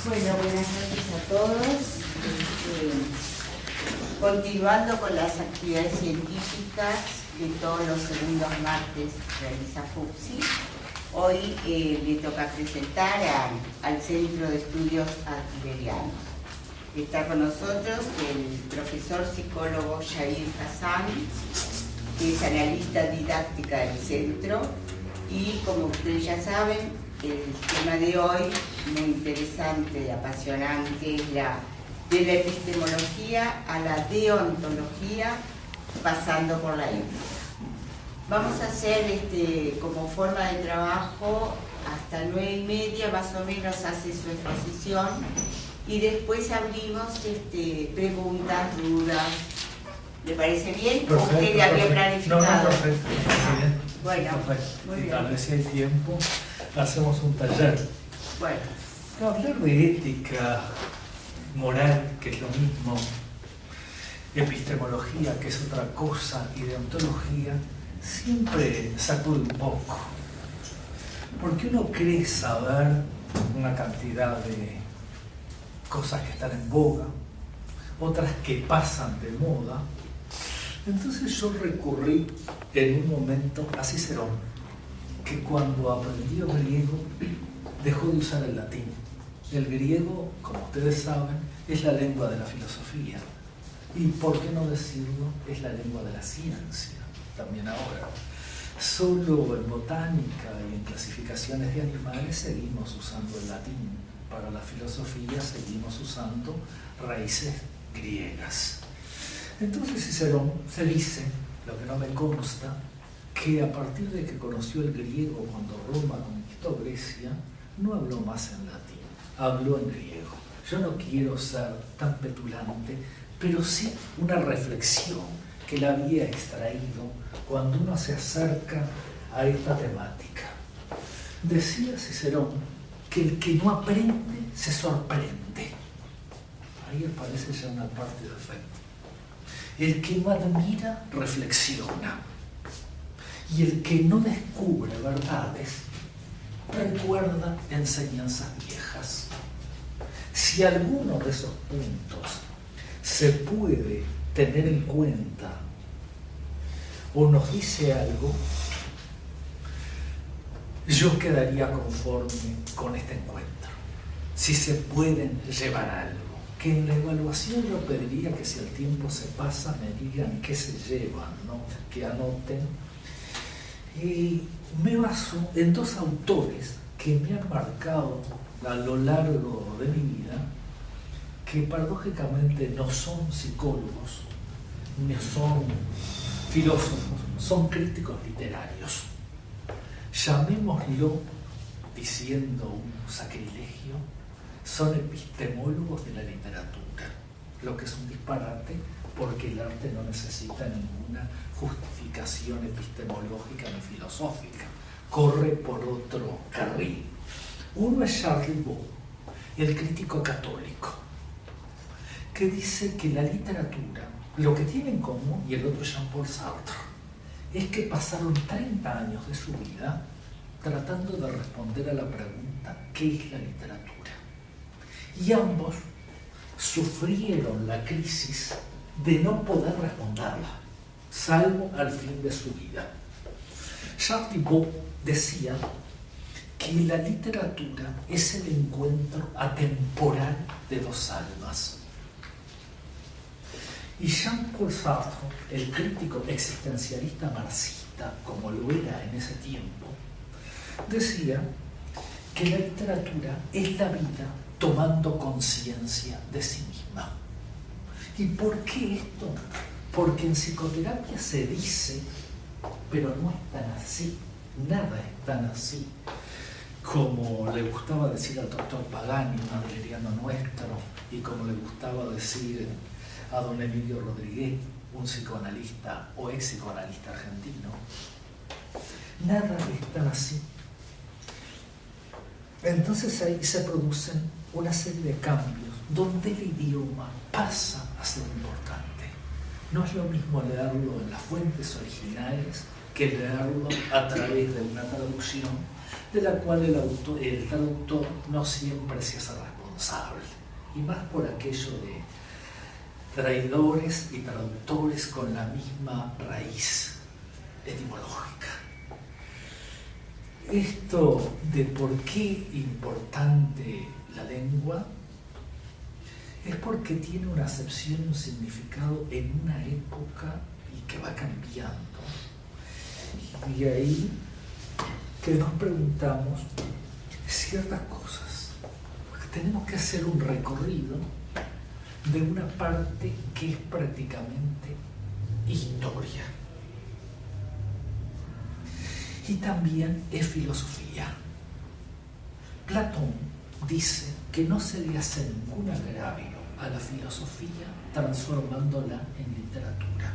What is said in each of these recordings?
Bueno, buenas noches a todos. Continuando con las actividades científicas que todos los segundos martes realiza FUCSI, hoy le toca presentar al Centro de Estudios Artillerianos. Está con nosotros el profesor psicólogo Jair Hassan, que es analista didáctica del centro, y como ustedes ya saben, el tema de hoy, muy interesante y apasionante, es de la epistemología a la deontología, pasando por la ética. Vamos a hacer como forma de trabajo hasta 9:30, más o menos hace su exposición, y después abrimos preguntas, dudas. ¿Le parece bien? Perfecto, ¿O usted ya había planificado? No, perfecto. Bien. Bueno, Perfecto. muy Y bien. tal vez si hay tiempo, hacemos un taller. Bueno, Hablar de ética, moral, que es lo mismo, epistemología, que es otra cosa, y deontología, siempre sacude un poco. Porque uno cree saber una cantidad de cosas que están en boga, otras que pasan de moda. Entonces yo recurrí en un momento a Cicerón, que cuando aprendió griego dejó de usar el latín. El griego, como ustedes saben, es la lengua de la filosofía. Y por qué no decirlo, es la lengua de la ciencia, también ahora. Solo en botánica y en clasificaciones de animales seguimos usando el latín. Para la filosofía seguimos usando raíces griegas. Entonces Cicerón se dice, lo que no me consta, que a partir de que conoció el griego cuando Roma conquistó Grecia, no habló más en latín, habló en griego. Yo no quiero ser tan petulante, pero sí una reflexión que la había extraído cuando uno se acerca a esta temática. Decía Cicerón que el que no aprende se sorprende. Ahí aparece ya una parte del efecto. El que no admira, reflexiona. Y el que no descubre verdades, recuerda enseñanzas viejas. Si alguno de esos puntos se puede tener en cuenta o nos dice algo, yo quedaría conforme con este encuentro. Si se pueden llevar algo. Que en la evaluación yo pediría que si el tiempo se pasa me digan qué se llevan, ¿no? Que anoten. Y me baso en dos autores que me han marcado a lo largo de mi vida, que paradójicamente no son psicólogos, ni son filósofos, son críticos literarios. Llamémoslo, diciendo un sacrilegio, son epistemólogos de la literatura, lo que es un disparate porque el arte no necesita ninguna justificación epistemológica ni filosófica, corre por otro carril. Uno es Charles Baud, el crítico católico, que dice que la literatura, lo que tiene en común, y el otro es Jean-Paul Sartre, es que pasaron 30 años de su vida tratando de responder a la pregunta ¿qué es la literatura? Y ambos sufrieron la crisis de no poder responderla, salvo al fin de su vida. Charles Baud decía que la literatura es el encuentro atemporal de dos almas. Y Jean-Paul Sartre, el crítico existencialista marxista, como lo era en ese tiempo, decía que la literatura es la vida tomando conciencia de sí misma. ¿Y por qué esto? Porque en psicoterapia se dice, pero no es tan así, nada es tan así, como le gustaba decir al doctor Pagani, un adleriano nuestro, y como le gustaba decir a don Emilio Rodríguez, un psicoanalista o ex psicoanalista argentino. Nada es tan así. Entonces ahí se producen una serie de cambios donde el idioma pasa a ser importante. No es lo mismo leerlo en las fuentes originales que leerlo a través de una traducción de la cual el traductor no siempre se hace responsable. irresponsable, y más por aquello de traidores y traductores con la misma raíz etimológica. Esto de por qué importante la lengua es porque tiene una acepción y un significado en una época y que va cambiando. Y de ahí que nos preguntamos ciertas cosas, porque tenemos que hacer un recorrido de una parte que es prácticamente historia. Y también es filosofía. Platón dice que no se le hace ningún agravio a la filosofía transformándola en literatura.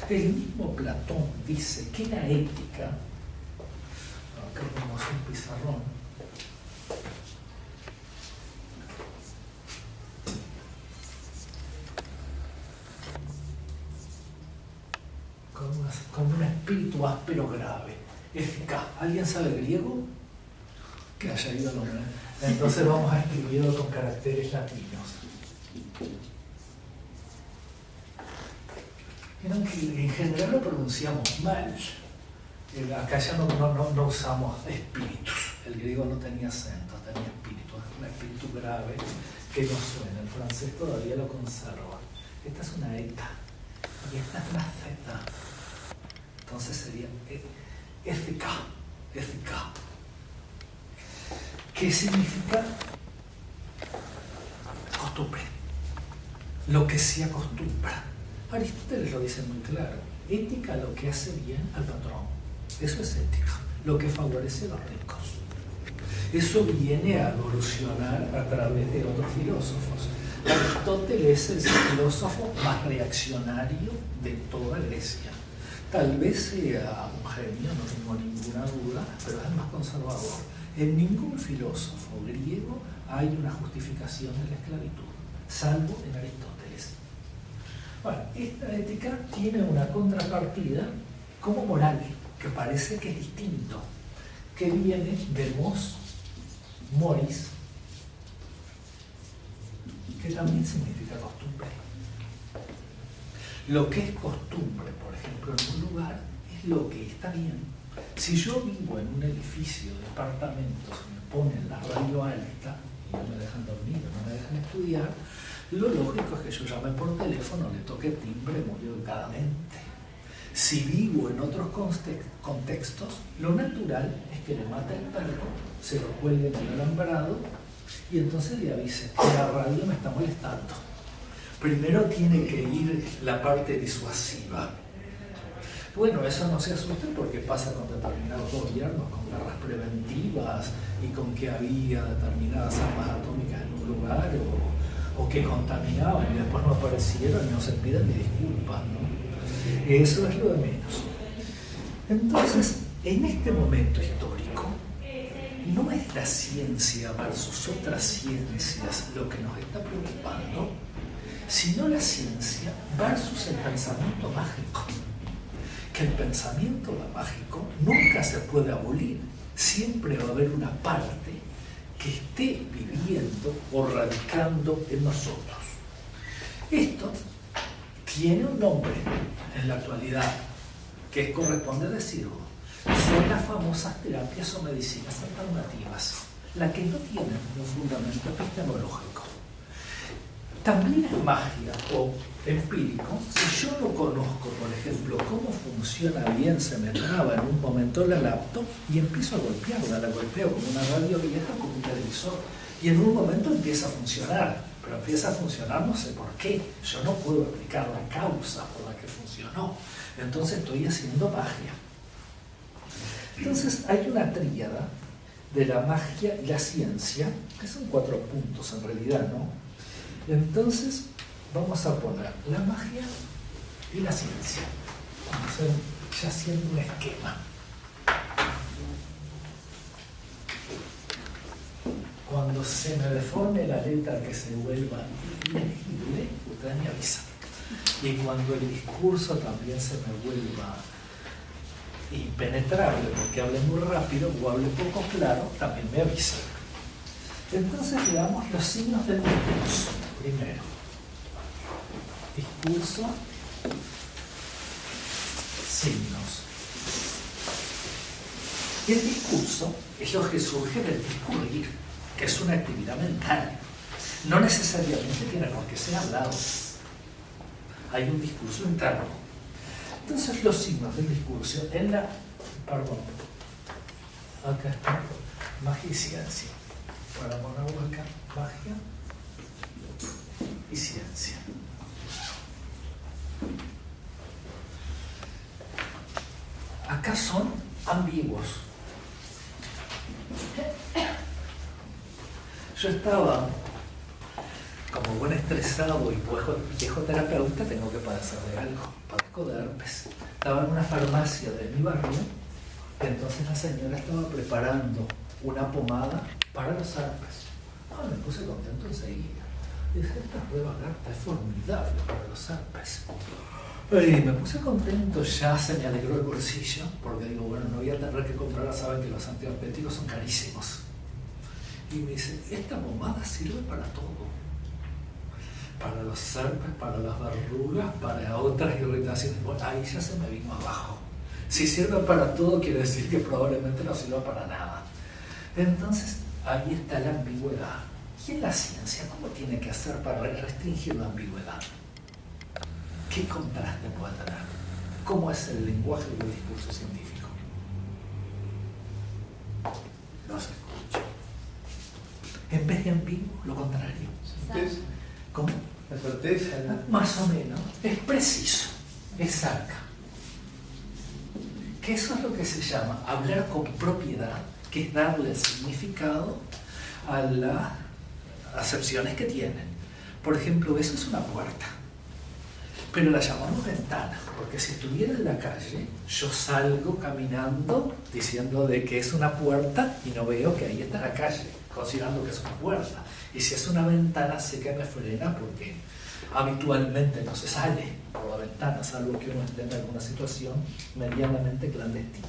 El mismo Platón dice que la ética, acá tenemos un pizarrón, con un espíritu áspero grave, eficaz. ¿Alguien sabe griego? Que haya ido a lo menos. Entonces vamos a escribirlo con caracteres latinos. Vieron que en general lo pronunciamos mal. Acá ya no usamos espíritus. El griego no tenía acento, tenía espíritu. Es un espíritu grave que no suena. El francés todavía lo conserva. Esta es una eta y esta es una zeta. Entonces sería eficaz. ¿Qué significa? Costumbre. Lo que se acostumbra. Aristóteles lo dice muy claro. Ética, lo que hace bien al patrón. Eso es ética. Lo que favorece a los ricos. Eso viene a evolucionar a través de otros filósofos. Aristóteles es el filósofo más reaccionario de toda Grecia. Tal vez sea un genio, no tengo ninguna duda, pero es el más conservador. En ningún filósofo griego hay una justificación de la esclavitud, salvo en Aristóteles. Bueno, esta ética tiene una contrapartida como moral, que parece que es distinto, que viene de moris, que también significa costumbre. Lo que es costumbre, por ejemplo, en un lugar, es lo que está bien. Si yo vivo en un edificio de apartamentos y me ponen la radio alta y no me dejan dormir, no me dejan estudiar, lo lógico es que yo llame por teléfono, le toque timbre muy educadamente. Si vivo en otros contextos, lo natural es que le mate el perro, se lo cuelgue en el alambrado y entonces le avise que la radio me está molestando. Primero tiene que ir la parte disuasiva. Bueno, eso no se asusten porque pasa con determinados gobiernos, con guerras preventivas y con que había determinadas armas atómicas en un lugar o que contaminaban y después no aparecieron y no se piden ni disculpas, ¿no? Eso es lo de menos. Entonces, en este momento histórico, no es la ciencia versus otras ciencias lo que nos está preocupando, sino la ciencia versus el pensamiento mágico. Que el pensamiento mágico nunca se puede abolir, siempre va a haber una parte que esté viviendo o radicando en nosotros. Esto tiene un nombre en la actualidad que corresponde decirlo. Son las famosas terapias o medicinas alternativas, las que no tienen un fundamento epistemológico. También es magia o empírico. Si yo no conozco, por ejemplo, cómo funciona bien, se me traba en un momento la laptop y empiezo a golpearla, la golpeo como una radio vieja, como un televisor, y en un momento empieza a funcionar, pero empieza a funcionar no sé por qué. Yo no puedo explicar la causa por la que funcionó. Entonces estoy haciendo magia. Entonces hay una tríada de la magia y la ciencia, que son 4 puntos en realidad, ¿no? Entonces vamos a poner la magia y la ciencia. Vamos a hacer ya haciendo un esquema. Cuando se me deforme la letra que se vuelva ilegible, ustedes me avisan. Y cuando el discurso también se me vuelva impenetrable, porque hable muy rápido o hable poco claro, también me avisan. Entonces veamos los signos del discurso. Primero, discurso, signos. Y el discurso es lo que surge del discurrir, que es una actividad mental. No necesariamente tiene por qué ser hablado. Hay un discurso interno. Entonces los signos del discurso en la... Perdón. Acá está. Magia y ciencia. Para ponerlo acá. Magia y ciencia. Acá son ambiguos. Yo estaba, como buen estresado y viejo terapeuta, tengo que padecer de algo, padezco de herpes. Estaba en una farmacia de mi barrio, y entonces la señora estaba preparando una pomada para los herpes. Me puse contento enseguida. Y dije, esta prueba carta es formidable para los herpes. Y me puse contento, ya se me alegró el bolsillo, porque digo, bueno, no voy a tener que comprarla, saben que los antiherpéticos son carísimos. Y me dice, esta pomada sirve para todo. Para los herpes, para las verrugas, para otras irritaciones. Bueno, ahí ya se me vino abajo. Si sirve para todo, quiere decir que probablemente no sirva para nada. Entonces, ahí está la ambigüedad. ¿Y en la ciencia cómo tiene que hacer para restringir la ambigüedad? ¿Qué contraste puede tener? ¿Cómo es el lenguaje del discurso científico? No se escucha. En vez de ambiguo, lo contrario. ¿Cómo? La certeza. Más o menos. Es preciso. Es cerca. Que eso es lo que se llama hablar con propiedad, que es darle significado a las acepciones que tienen. Por ejemplo, eso es una puerta. Pero la llamamos ventana, porque si estuviera en la calle, yo salgo caminando diciendo de que es una puerta y no veo que ahí está la calle, considerando que es una puerta. Y si es una ventana, sé que me frena porque habitualmente no se sale por la ventana, salvo que uno esté en alguna situación medianamente clandestina.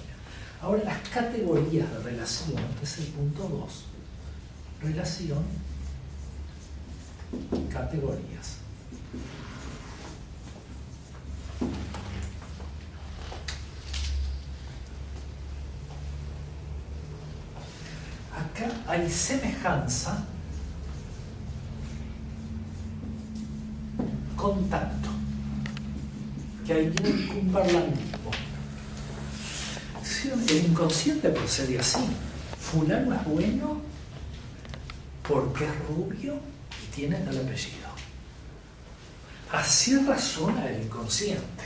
Ahora, las categorías de relación, es el punto 2. Relación, categorías. Acá hay semejanza, contacto, que ahí viene el cumberlandismo. El inconsciente procede así. Fulano es bueno porque es rubio y tiene tal apellido. Así razona el inconsciente,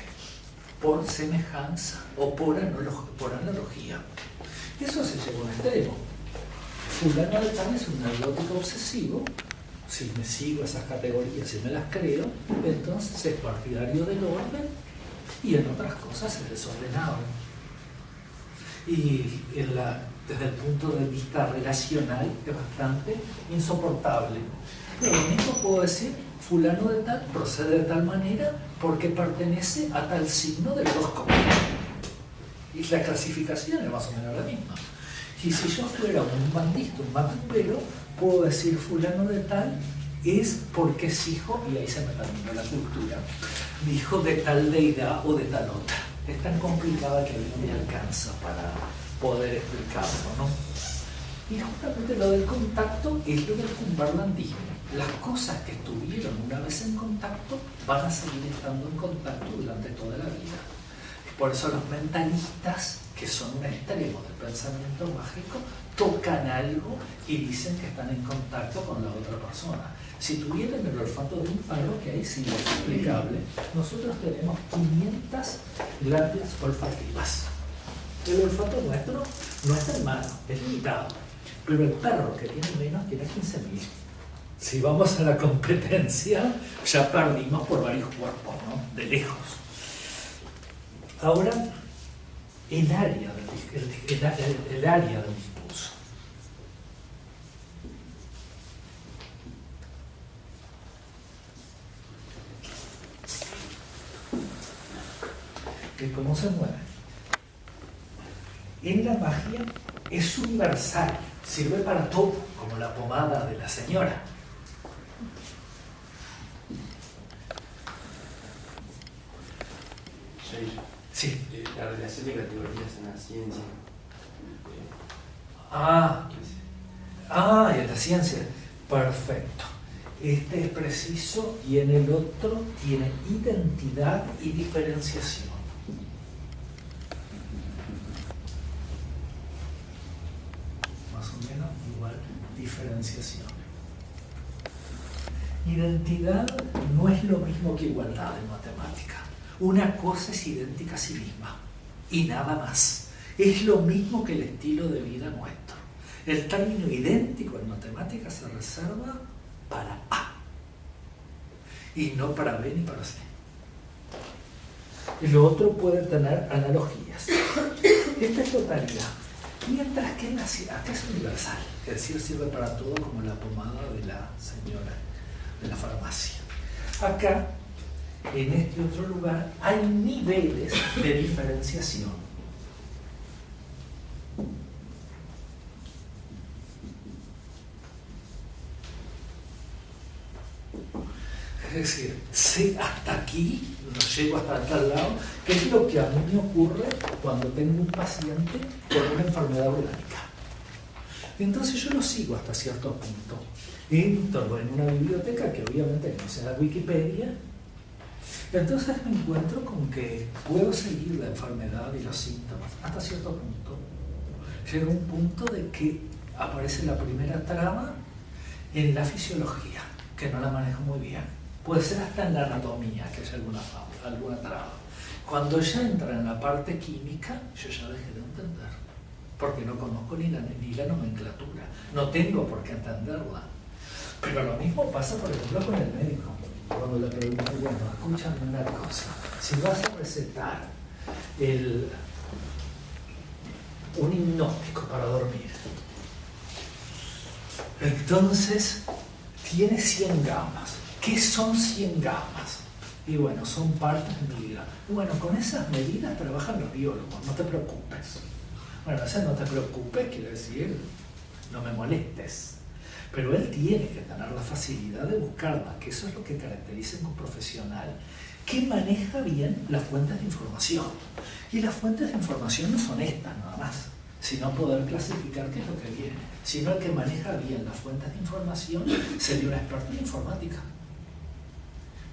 por semejanza o por analogía. Eso se lleva a un extremo. Fulano de tal es un neurótico obsesivo. Si me sigo esas categorías y me las creo, entonces es partidario del orden y en otras cosas es desordenado. Y desde el punto de vista relacional es bastante insoportable. Pero lo mismo puedo decir, fulano de tal procede de tal manera porque pertenece a tal signo del horóscopo. Y la clasificación es más o menos la misma. Y si yo fuera un bandista, un macumbero, puedo decir fulano de tal es porque es hijo, y ahí se me termina la cultura, hijo de tal deidad o de tal otra. Es tan complicada que a mí no me alcanza para poder explicarlo, ¿no? Y justamente lo del contacto es lo del cumberlandismo. Las cosas que estuvieron una vez en contacto van a seguir estando en contacto durante toda la vida. Por eso los mentalistas, que son un extremo del pensamiento mágico, tocan algo y dicen que están en contacto con la otra persona. Si tuvieran el olfato de un pájaro, que ahí sí es explicable, nosotros tenemos 500 glándulas olfativas. El olfato nuestro no es hermano, es limitado. Pero el perro que tiene menos tiene 15.000. Si vamos a la competencia, ya perdimos por varios cuerpos, ¿no? De lejos. Ahora, el área del discurso. ¿Cómo se mueve? En la magia es universal, sirve para todo, como la pomada de la señora. Sí. La relación de categorías en la ciencia. En la ciencia. Perfecto. Este es preciso y en el otro tiene identidad y diferenciación. Más o menos igual diferenciación. Identidad no es lo mismo que igualdad en matemática. Una cosa es idéntica a sí misma y nada más. Es lo mismo que el estilo de vida nuestro. El término idéntico en matemáticas se reserva para A y no para B ni para C. Y lo otro puede tener analogías. Esta es totalidad. Mientras que acá es universal, es decir, sirve para todo como la pomada de la señora de la farmacia. Acá, en este otro lugar, hay niveles de diferenciación. Es decir, sé hasta aquí, no llego hasta tal lado, que es lo que a mí me ocurre cuando tengo un paciente con una enfermedad orgánica. Entonces yo lo sigo hasta cierto punto. Entro en una biblioteca que obviamente no sea Wikipedia, entonces me encuentro con que puedo seguir la enfermedad y los síntomas hasta cierto punto. Llega un punto de que aparece la primera trama en la fisiología, que no la manejo muy bien. Puede ser hasta en la anatomía, que es alguna trama. Cuando ya entra en la parte química, yo ya dejé de entender, porque no conozco ni la nomenclatura, no tengo por qué entenderla. Pero lo mismo pasa, por ejemplo, con el médico. Cuando le pregunto, bueno, escúchame una cosa, si vas a recetar un hipnótico para dormir, entonces tiene 100 gamas. ¿Qué son 100 gamas? Y bueno, son partes de miligramos. Bueno, con esas medidas trabajan los biólogos, no te preocupes. Bueno, ese no te preocupes quiere decir, no me molestes. Pero él tiene que tener la facilidad de buscarla, que eso es lo que caracteriza a un profesional que maneja bien las fuentes de información. Y las fuentes de información no son estas nada más, sino poder clasificar qué es lo que viene. Sino el que maneja bien las fuentes de información sería un experto en informática.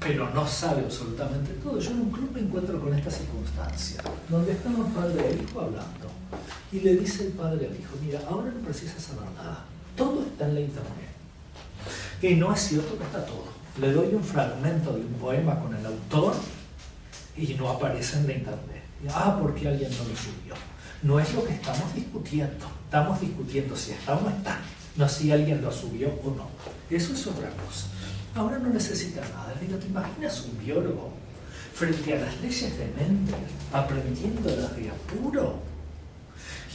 Pero no sabe absolutamente todo. Yo en un club me encuentro con esta circunstancia, donde está un padre e hijo hablando. Y le dice el padre al hijo, mira, ahora no precisas saber nada. Todo está en la internet. Y no es cierto que está todo. Le doy un fragmento de un poema con el autor y no aparece en la internet. Porque alguien no lo subió. No es lo que estamos discutiendo. Estamos discutiendo si está o no está, no si alguien lo subió o no. Eso es otra cosa. Ahora no necesita nada. Digo, ¿te imaginas un biólogo frente a las leyes de Mendel aprendiéndolas de apuro?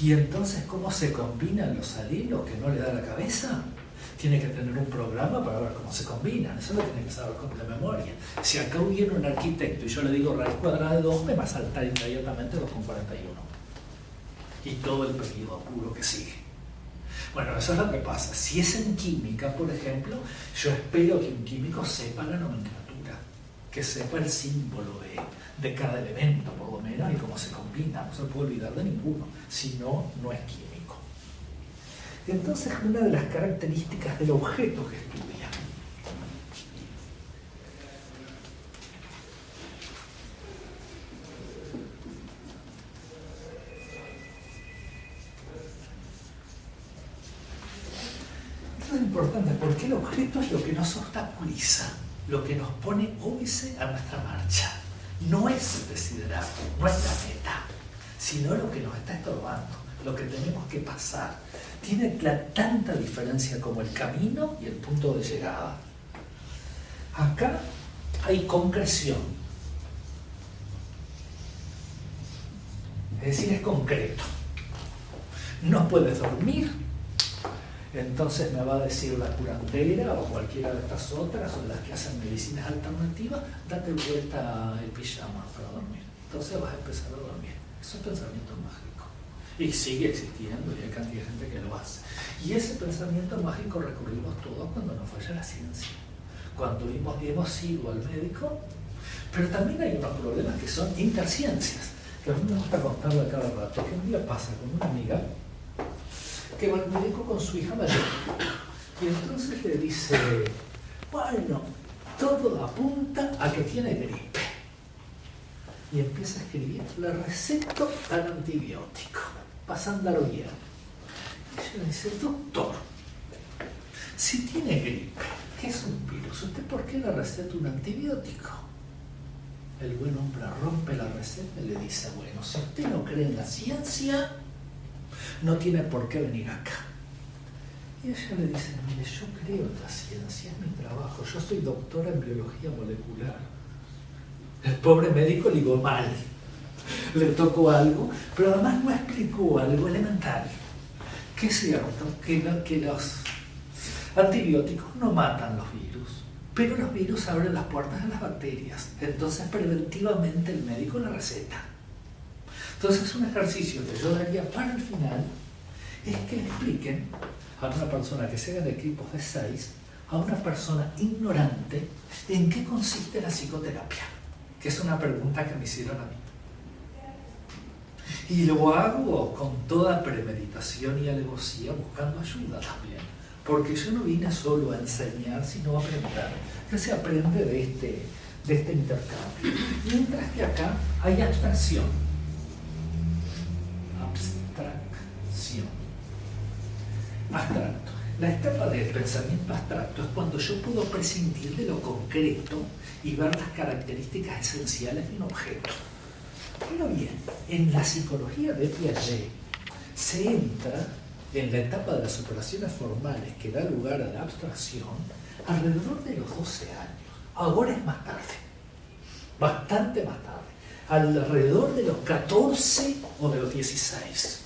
Y entonces, ¿cómo se combinan los alelos que no le da la cabeza? Tiene que tener un programa para ver cómo se combinan. Eso lo tiene que saber de memoria. Si acá hubiera un arquitecto y yo le digo raíz cuadrada de 2, me va a saltar inmediatamente 2,41. Y todo el periodo puro que sigue. Bueno, eso es lo que pasa. Si es en química, por ejemplo, yo espero que un químico sepa la nomenclatura, que sepa el símbolo de cada elemento, por lo menos, y cómo se combina. No se puede olvidar de ninguno, si no, no es químico. Entonces, una de las características del objeto que estudia. Esto es importante porque el objeto es lo que nos obstaculiza, lo que nos pone óbice a nuestra marcha. No es el desiderato, no es la meta, sino lo que nos está estorbando, lo que tenemos que pasar. Tiene tanta diferencia como el camino y el punto de llegada. Acá hay concreción. Es decir, es concreto. No puedes dormir, entonces me va a decir la curandera o cualquiera de estas otras o las que hacen medicinas alternativas, date vuelta el pijama para dormir. Entonces vas a empezar a dormir. Eso es pensamiento mágico. Y sigue existiendo y hay cantidad de gente que lo hace. Y ese pensamiento mágico recurrimos todos cuando nos falla la ciencia. Cuando hemos ido al médico, pero también hay unos problemas que son interciencias, que a mí me gusta contarlo a cada rato. Que un día pasa con una amiga que va al médico con su hija mayor. Y entonces le dice, bueno, todo apunta a que tiene gripe. Y empieza a escribir, le receto al antibiótico, pasándolo bien. Y ella le dice, doctor, si tiene gripe, ¿qué es un virus? ¿Usted por qué le receta un antibiótico? El buen hombre rompe la receta y le dice, bueno, si usted no cree en la ciencia, no tiene por qué venir acá. Y ella le dice, mire, yo creo en la ciencia, es mi trabajo, yo soy doctora en biología molecular. El pobre médico le digo mal, le tocó algo, pero además no explicó algo elemental. Que es cierto que los antibióticos no matan los virus, pero los virus abren las puertas a las bacterias. Entonces preventivamente el médico la receta. Entonces un ejercicio que yo daría para el final es que le expliquen a una persona que se hagan equipos de 6, a una persona ignorante, en qué consiste la psicoterapia, que es una pregunta que me hicieron a mí. Y lo hago con toda premeditación y alevosía, buscando ayuda también, porque yo no vine solo a enseñar, sino a aprender, que se aprende de este intercambio. Mientras que acá hay abstracción. Abstracto. La etapa del pensamiento abstracto es cuando yo puedo prescindir de lo concreto y ver las características esenciales de un objeto. Pero bien, en la psicología de Piaget se entra en la etapa de las operaciones formales que da lugar a la abstracción alrededor de los 12 años. Ahora es más tarde, bastante más tarde, alrededor de los 14 o de los 16.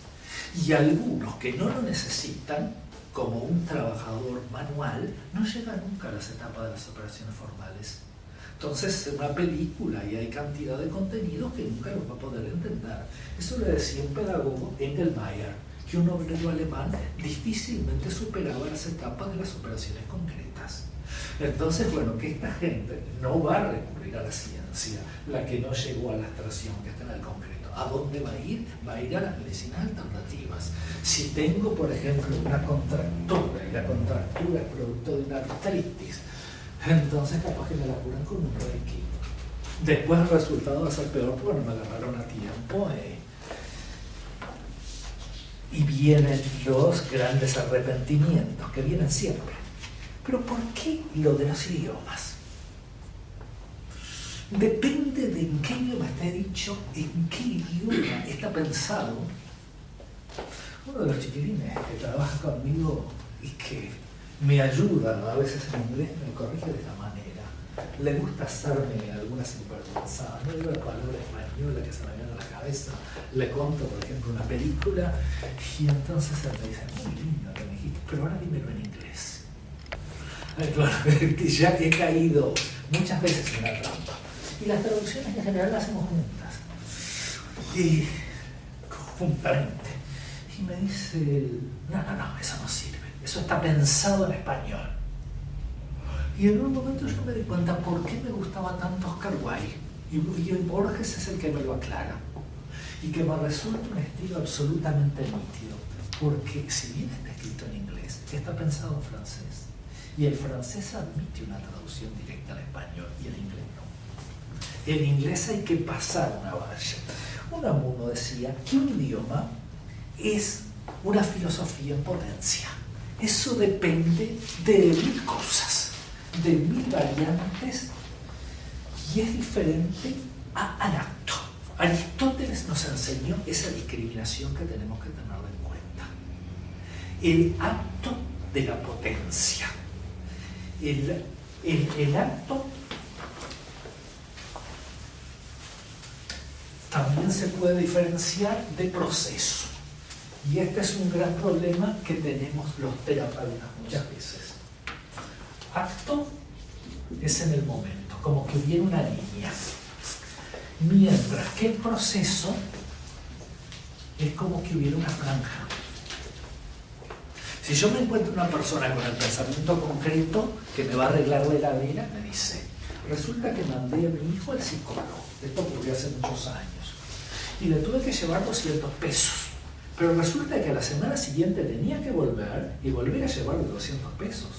Y algunos que no lo necesitan, como un trabajador manual, no llegan nunca a las etapas de las operaciones formales. Entonces, en una película y hay cantidad de contenidos que nunca los va a poder entender. Eso le decía un pedagogo, Engelmayer, que un obrero alemán difícilmente superaba las etapas de las operaciones concretas. Entonces, bueno, que esta gente no va a recurrir a la ciencia, la que no llegó a la abstracción, que está en el concreto. ¿A dónde va a ir? Va a ir a las medicinas alternativas. Si tengo, por ejemplo, una contractura y la contractura es producto de una artritis, entonces capaz que me la curan con un reiki. Después el resultado va a ser peor porque no me agarraron a tiempo. Y vienen los grandes arrepentimientos, que vienen siempre. Pero ¿por qué lo de los idiomas? Depende de en qué idioma esté dicho, en qué idioma está pensado. Uno de los chiquilines que trabaja conmigo y que me ayuda a veces en inglés me corrige de esta manera. Le gusta hacerme alguna sinvergüenza, no digo la palabra española que se me viene a la cabeza. Le cuento, por ejemplo, una película y entonces él me dice, muy lindo que me dijiste, pero ahora dímelo en inglés. Claro, que ya he caído muchas veces en la trampa. Y las traducciones en general las hacemos juntas. Y conjuntamente. Y me dice, no, eso no sirve. Eso está pensado en español. Y en un momento yo me di cuenta por qué me gustaba tanto Oscar Wilde. Y el Borges es el que me lo aclara. Y que me resulta un estilo absolutamente nítido. Porque si bien está escrito en inglés, está pensado en francés. Y el francés admite una traducción directa al español y el inglés no. En inglés hay que pasar una valla. Unamuno decía que un idioma es una filosofía en potencia. Eso depende de 1000 cosas, de 1000 variantes, y es diferente al acto. Aristóteles nos enseñó esa discriminación que tenemos que tener en cuenta. El acto de la potencia. El acto también se puede diferenciar de proceso. Y este es un gran problema que tenemos los terapeutas muchas veces. Acto es en el momento, como que viene una línea. Mientras que el proceso es como que hubiera una franja. Si yo me encuentro una persona con el pensamiento concreto que me va a arreglar la heladera, me dice, resulta que mandé a mi hijo al psicólogo, esto ocurrió hace muchos años, y le tuve que llevar 200 pesos, pero resulta que a la semana siguiente tenía que volver y volver a llevarle 200 pesos.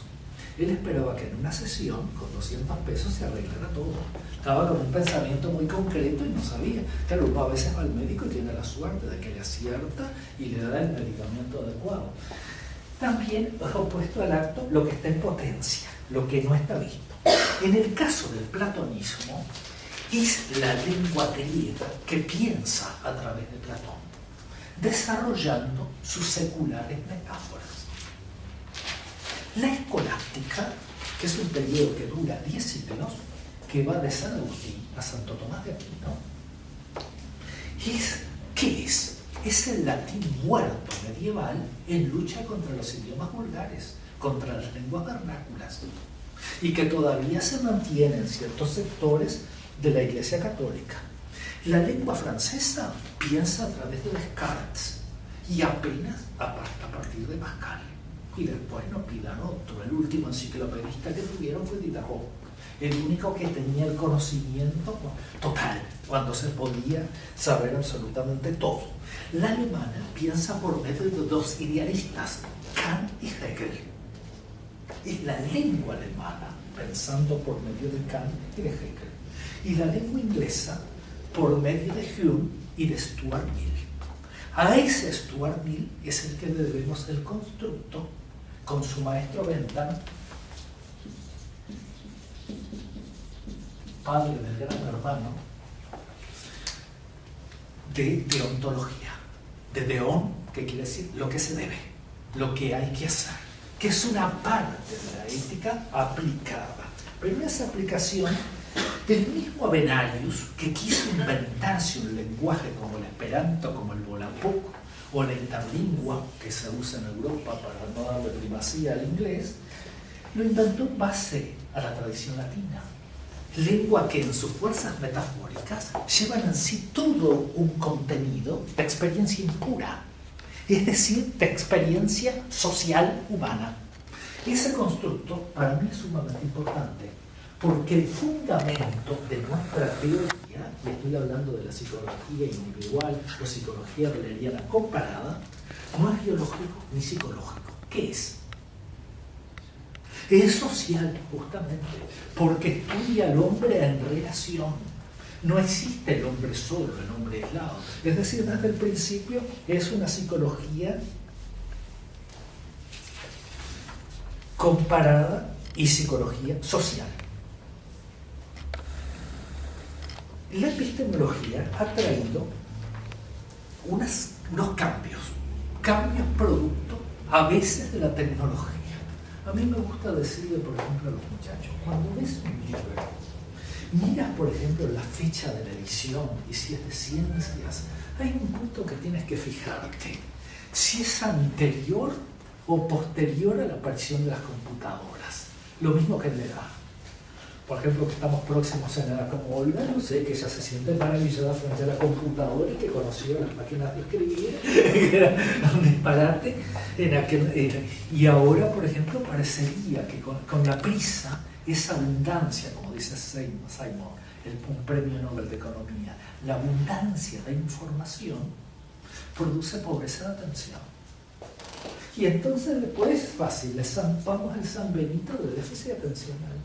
Él esperaba que en una sesión con 200 pesos se arreglara todo. Estaba con un pensamiento muy concreto y no sabía. Claro, uno a veces va al médico y tiene la suerte de que le acierta y le da el medicamento adecuado. También es opuesto al acto lo que está en potencia, lo que no está visto. En el caso del platonismo, es la lengua griega que piensa a través de Platón, desarrollando sus seculares metáforas. La escolástica, que es un periodo que dura 10 siglos, que va de San Agustín a Santo Tomás de Aquino, ¿qué es? Es el latín muerto medieval en lucha contra los idiomas vulgares, contra las lenguas vernáculas, y que todavía se mantiene en ciertos sectores de la Iglesia Católica. La lengua francesa piensa a través de Descartes y apenas a partir de Pascal. Y después no pidan otro. El último enciclopedista que tuvieron fue Diderot, el único que tenía el conocimiento total, cuando se podía saber absolutamente todo. La alemana piensa por medio de dos idealistas, Kant y Hegel. Es la lengua alemana pensando por medio de Kant y de Hegel. Y la lengua inglesa por medio de Hume y de Stuart Mill. A ese Stuart Mill es el que le debemos el constructo con su maestro Bentham, padre del gran hermano, de deontología. De deón, que quiere decir lo que se debe, lo que hay que hacer, que es una parte de la ética aplicada. Pero en esa aplicación, el mismo Avenarius, que quiso inventarse un lenguaje como el esperanto, como el volapük, o la interlingua que se usa en Europa para no darle primacía al inglés, lo inventó en base a la tradición latina. Lengua que en sus fuerzas metafóricas llevan en sí todo un contenido de experiencia impura, es decir, de experiencia social humana. Ese constructo para mí es sumamente importante, porque el fundamento de nuestra teoría, y estoy hablando de la psicología individual o psicología adleriana comparada, no es biológico ni psicológico. ¿Qué es? Es social, justamente, porque estudia al hombre en relación. No existe el hombre solo, el hombre aislado. Es decir, desde el principio es una psicología comparada y psicología social. La epistemología ha traído unos cambios producto a veces de la tecnología. A mí me gusta decirle, por ejemplo, a los muchachos, cuando ves un libro, miras, por ejemplo, la fecha de la edición y si es de ciencias, hay un punto que tienes que fijarte, si es anterior o posterior a la aparición de las computadoras. Lo mismo que en la edad. Por ejemplo, que estamos próximos en edad como Olga, no sé, que ella se siente maravillada frente a la computadora y que conoció las máquinas de escribir, que era un disparate en aquel, y ahora, por ejemplo, parecería que con la prisa, esa abundancia, como dice Simon, un premio Nobel de Economía, la abundancia de información produce pobreza de atención. Y entonces después es fácil, le zampamos el San Benito de déficit atencional.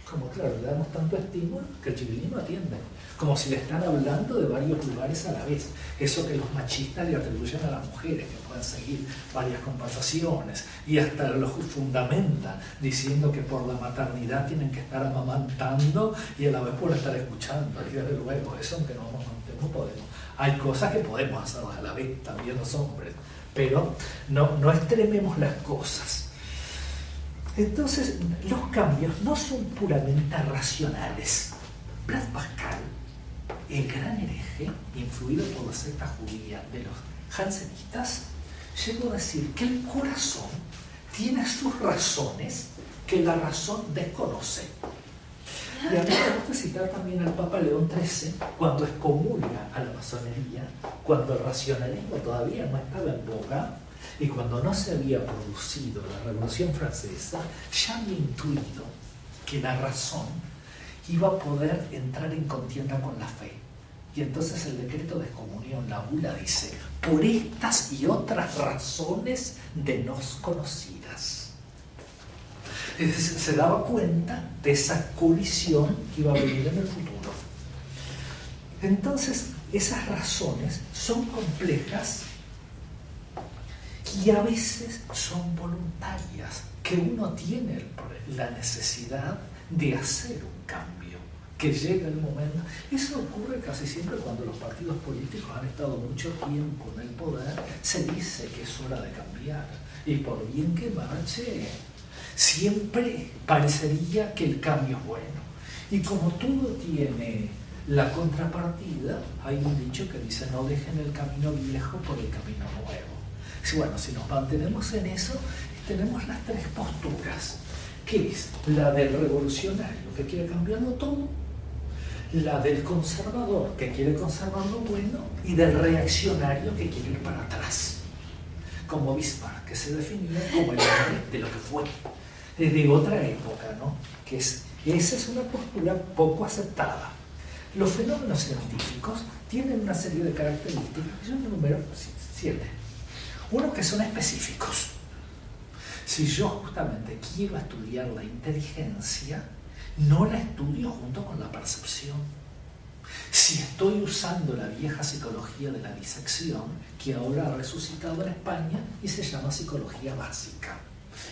Como claro, le damos tanto estímulo que el chiquilín no atiende. Como si le están hablando de varios lugares a la vez. Eso que los machistas le atribuyen a las mujeres, que pueden seguir varias conversaciones y hasta los fundamentan diciendo que por la maternidad tienen que estar amamantando y a la vez por estar escuchando. Y desde luego, eso aunque no podemos. Hay cosas que podemos hacerlas a la vez, también los hombres. Pero no extrememos las cosas. Entonces, los cambios no son puramente racionales. Blaise Pascal, el gran hereje, influido por la secta judía de los jansenistas, llegó a decir que el corazón tiene sus razones que la razón desconoce. Y a mí me gusta citar también al Papa León XIII cuando excomulga a la masonería, cuando el racionalismo todavía no estaba en boga y cuando no se había producido la Revolución Francesa, ya había intuido que la razón iba a poder entrar en contienda con la fe. Y entonces el decreto de excomunión, la bula, dice: por estas y otras razones de nos conocidas. Es decir, se daba cuenta de esa colisión que iba a venir en el futuro. Entonces, esas razones son complejas y a veces son voluntarias, que uno tiene la necesidad de hacer un cambio, que llega el momento. Eso ocurre casi siempre cuando los partidos políticos han estado mucho tiempo en el poder, se dice que es hora de cambiar, y por bien que marche, siempre parecería que el cambio es bueno. Y como todo tiene la contrapartida, hay un dicho que dice: no dejen el camino viejo por el camino nuevo. Bueno, si nos mantenemos en eso, tenemos las tres posturas, que es la del revolucionario, que quiere cambiarlo todo, la del conservador, que quiere conservar lo bueno, y del reaccionario, que quiere ir para atrás, como Bismarck, que se definía como el hombre de lo que fue, de otra época, ¿no? Esa es una postura poco aceptada. Los fenómenos científicos tienen una serie de características, yo enumero 7. Uno, que son específicos. Si yo justamente quiero estudiar la inteligencia, no la estudio junto con la percepción. Si estoy usando la vieja psicología de la disección, que ahora ha resucitado en España y se llama psicología básica,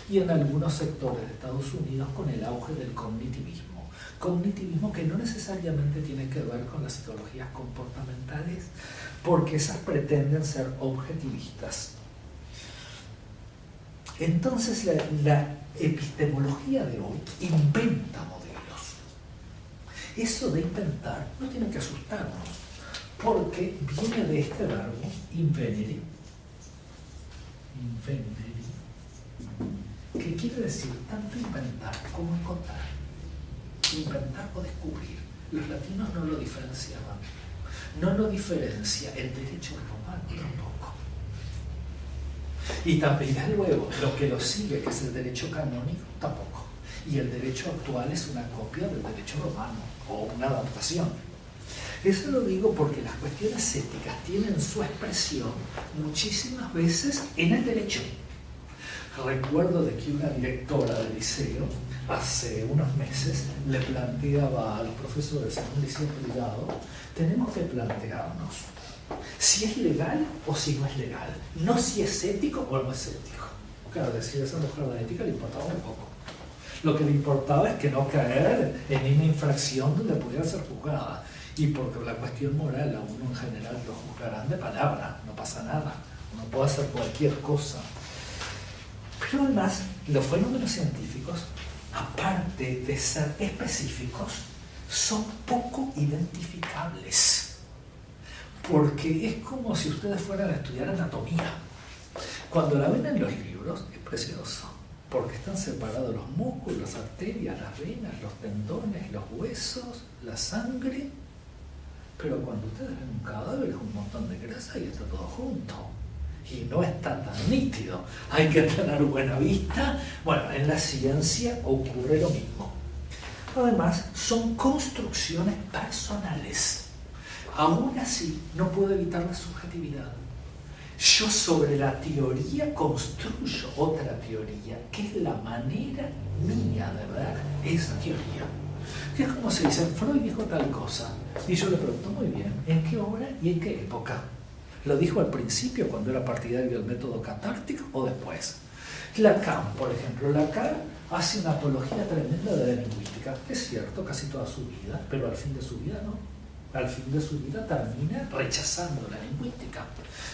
y en algunos sectores de Estados Unidos con el auge del cognitivismo. Cognitivismo que no necesariamente tiene que ver con las psicologías comportamentales, porque esas pretenden ser objetivistas. Entonces la epistemología de hoy inventa modelos. Eso de inventar no tiene que asustarnos, porque viene de este verbo invenere, que quiere decir tanto inventar como encontrar, inventar o descubrir. Los latinos no lo diferenciaban, no lo diferencia el derecho romano tampoco. Y también, luego, lo que lo sigue, que es el derecho canónico, tampoco. Y el derecho actual es una copia del derecho romano, o una adaptación. Eso lo digo porque las cuestiones éticas tienen su expresión muchísimas veces en el derecho. Recuerdo de que una directora del liceo, hace unos meses, le planteaba a los profesores en un liceo privado: tenemos que plantearnos si es legal o si no es legal, no si es ético o no es ético. Claro, decir a esa mujer la ética le importaba muy poco. Lo que le importaba es que no caer en una infracción donde pudiera ser juzgada. Y porque la cuestión moral a uno en general lo juzgarán de palabra, no pasa nada, uno puede hacer cualquier cosa. Pero además, los fenómenos científicos, aparte de ser específicos, son poco identificables. Porque es como si ustedes fueran a estudiar anatomía. Cuando la ven en los libros, es precioso, porque están separados los músculos, las arterias, las venas, los tendones, los huesos, la sangre. Pero cuando ustedes ven un cadáver, es un montón de grasa y está todo junto. Y no está tan nítido. Hay que tener buena vista. Bueno, en la ciencia ocurre lo mismo. Además, son construcciones personales. Aún así, no puedo evitar la subjetividad. Yo sobre la teoría construyo otra teoría, que es la manera mía de ver esa teoría. Que es como se dice: Freud dijo tal cosa. Y yo le pregunto: muy bien, ¿en qué obra y en qué época? ¿Lo dijo al principio, cuando era partidario del método catártico, o después? Lacan, por ejemplo. Lacan hace una apología tremenda de la lingüística. Es cierto, casi toda su vida, pero al fin de su vida no. Al fin de su vida termina rechazando la lingüística.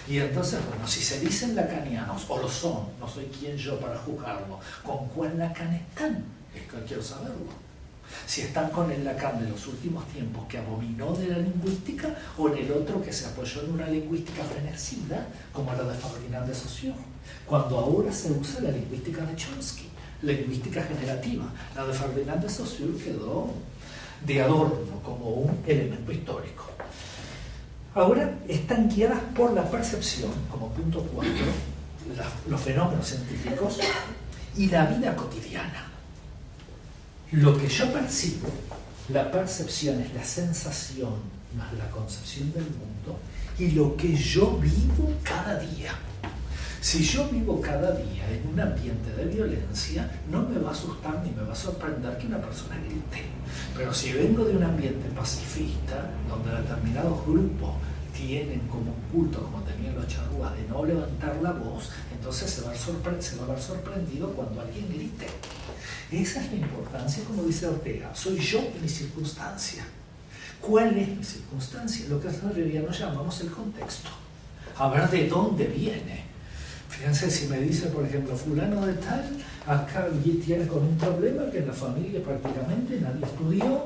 Y entonces, bueno, si se dicen lacanianos, o lo son, no soy quien yo para juzgarlo, ¿con cuál Lacan están? Es que quiero saberlo. Si están con el Lacan de los últimos tiempos, que abominó de la lingüística, o en el otro que se apoyó en una lingüística frenecida, como la de Ferdinand de Saussure, cuando ahora se usa la lingüística de Chomsky, lingüística generativa. La de Ferdinand de Saussure quedó de adorno, como un elemento histórico. Ahora están guiadas por la percepción, como punto 4, los fenómenos científicos y la vida cotidiana. Lo que yo percibo, la percepción es la sensación más la concepción del mundo y lo que yo vivo cada día. Si yo vivo cada día en un ambiente de violencia, no me va a asustar ni me va a sorprender que una persona grite. Pero si vengo de un ambiente pacifista, donde determinados grupos tienen como un culto, como tenían los charrúas, de no levantar la voz, entonces se va a ver sorprendido cuando alguien grite. Esa es la importancia, como dice Ortega, soy yo y mi circunstancia. ¿Cuál es mi circunstancia? Lo que en realidad nos llamamos el contexto. A ver de dónde viene. Fíjense, si me dice, por ejemplo, fulano de tal, acá tiene con un problema que en la familia prácticamente nadie estudió,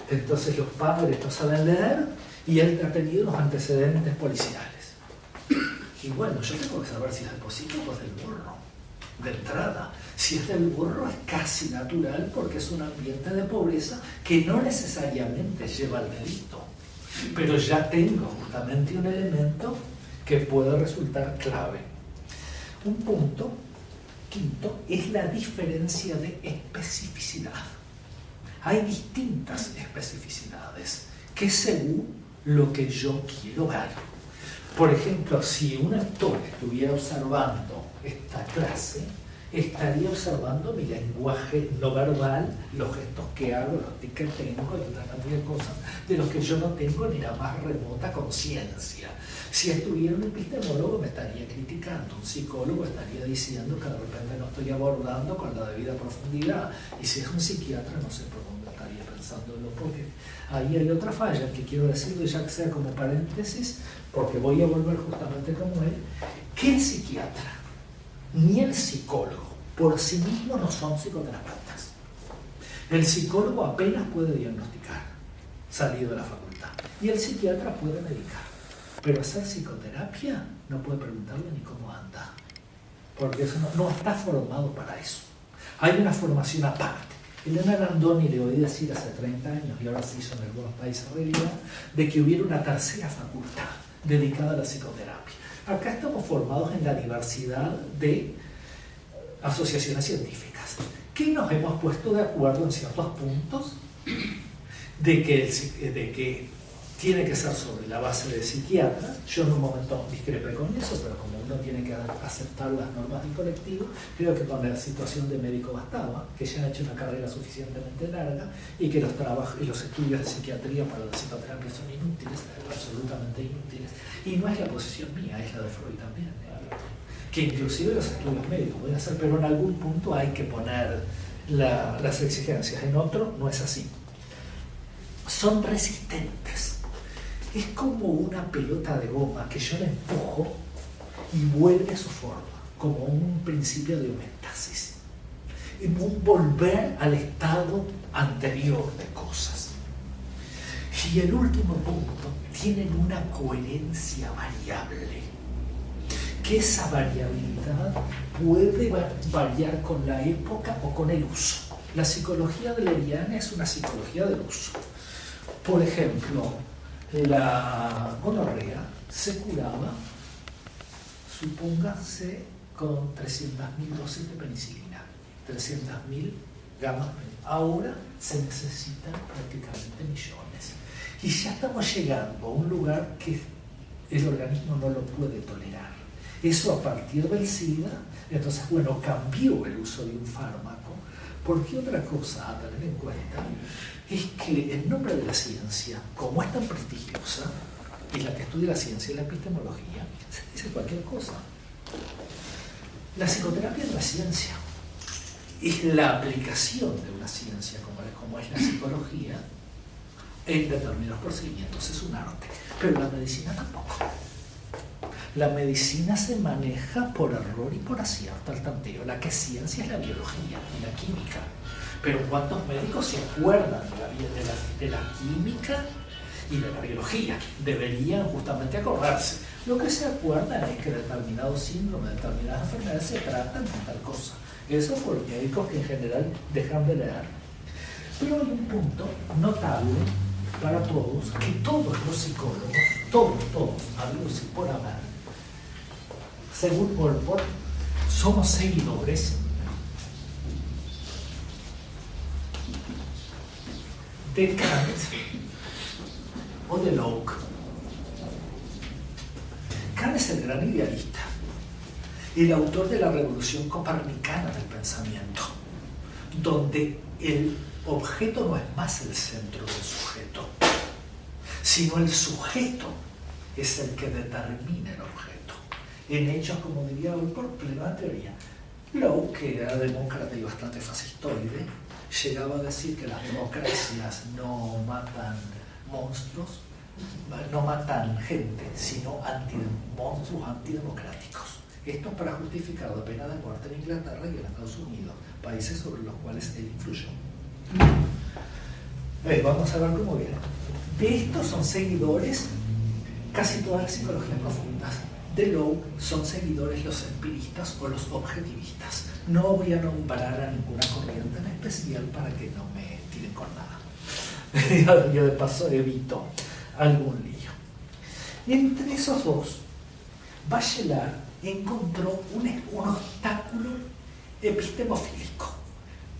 entonces los padres no saben leer y él ha tenido unos antecedentes policiales. Y bueno, yo tengo que saber si es del pocito o es del burro, de entrada. Si es del burro es casi natural porque es un ambiente de pobreza que no necesariamente lleva al delito. Pero ya tengo justamente un elemento que puede resultar clave. Un punto, quinto, es la diferencia de especificidad. Hay distintas especificidades que según lo que yo quiero ver. Por ejemplo, si un actor estuviera observando esta clase, estaría observando mi lenguaje no verbal, los gestos que hago, los tics que tengo y otra cantidad de cosas de los que yo no tengo ni la más remota conciencia. Si estuviera un epistemólogo me estaría criticando, un psicólogo estaría diciendo que de repente no estoy abordando con la debida profundidad, y si es un psiquiatra no sé por dónde estaría pensándolo, porque ahí hay otra falla que quiero decirlo ya que sea como paréntesis, porque voy a volver justamente como él, que el psiquiatra ni el psicólogo por sí mismo no son psicoterapeutas. El psicólogo apenas puede diagnosticar, salido de la facultad, y el psiquiatra puede medicar. Pero hacer psicoterapia no puede preguntarle ni cómo anda, porque eso no está formado para eso. Hay una formación aparte. Elena Landoni le oí decir hace 30 años, y ahora se hizo en algunos países realidad, de que hubiera una tercera facultad dedicada a la psicoterapia. Acá estamos formados en la diversidad de asociaciones científicas, que nos hemos puesto de acuerdo en ciertos puntos de que tiene que ser sobre la base de psiquiatras. Yo en un momento discrepé con eso, pero como uno tiene que aceptar las normas del colectivo, creo que con la situación de médico bastaba, que ya han hecho una carrera suficientemente larga y que los trabajos y los estudios de psiquiatría para la psicoterapia son inútiles, absolutamente inútiles. Y no es la posición mía, es la de Freud también, que inclusive los estudios médicos pueden hacer, pero en algún punto hay que poner las exigencias, en otro no es así. Son resistentes. Es como una pelota de goma que yo la empujo y vuelve a su forma, como un principio de homeostasis, un volver al estado anterior de cosas. Y el último punto, tienen una coherencia variable, que esa variabilidad puede variar con la época o con el uso. La psicología adleriana es una psicología del uso. Por ejemplo, la gonorrea se curaba, supóngase, con 300.000 dosis de penicilina, 300.000 gamas. Ahora se necesitan prácticamente millones. Y ya estamos llegando a un lugar que el organismo no lo puede tolerar. Eso a partir del SIDA, entonces, bueno, cambió el uso de un fármaco, porque otra cosa a tener en cuenta es que en nombre de la ciencia, como es tan prestigiosa, y la que estudia la ciencia y la epistemología, se dice cualquier cosa. La psicoterapia es la ciencia, es la aplicación de una ciencia como es la psicología en determinados procedimientos, es un arte, pero la medicina tampoco. La medicina se maneja por error y por acierto al tanteo. La que es ciencia es la biología y la química. Pero ¿cuántos médicos se acuerdan de la química y de la biología? Deberían justamente acordarse. Lo que se acuerdan es que determinados síndromes, determinadas enfermedades se tratan con tal cosa. Eso por los médicos que en general dejan de leer. Pero hay un punto notable para todos, que todos los psicólogos, todos, habidos y por haber, según Allport, somos seguidores de Kant o de Locke. Kant es el gran idealista, el autor de la revolución copernicana del pensamiento, donde el objeto no es más el centro del sujeto, sino el sujeto es el que determina el objeto. En hechos, como diría Allport, plena teoría. Locke, que era demócrata y bastante fascistoide, llegaba a decir que las democracias no matan monstruos, no matan gente, sino monstruos antidemocráticos. Esto para justificar la pena de muerte en Inglaterra y en Estados Unidos, países sobre los cuales él influyó. Vamos a ver cómo viene. De estos son seguidores casi todas las psicologías profundas. De Locke son seguidores los empiristas o los objetivistas. No voy a nombrar a ninguna corriente en especial para que no me tiren con nada. Yo de paso evito algún lío. Y entre esos dos, Bachelard encontró un obstáculo epistemofílico.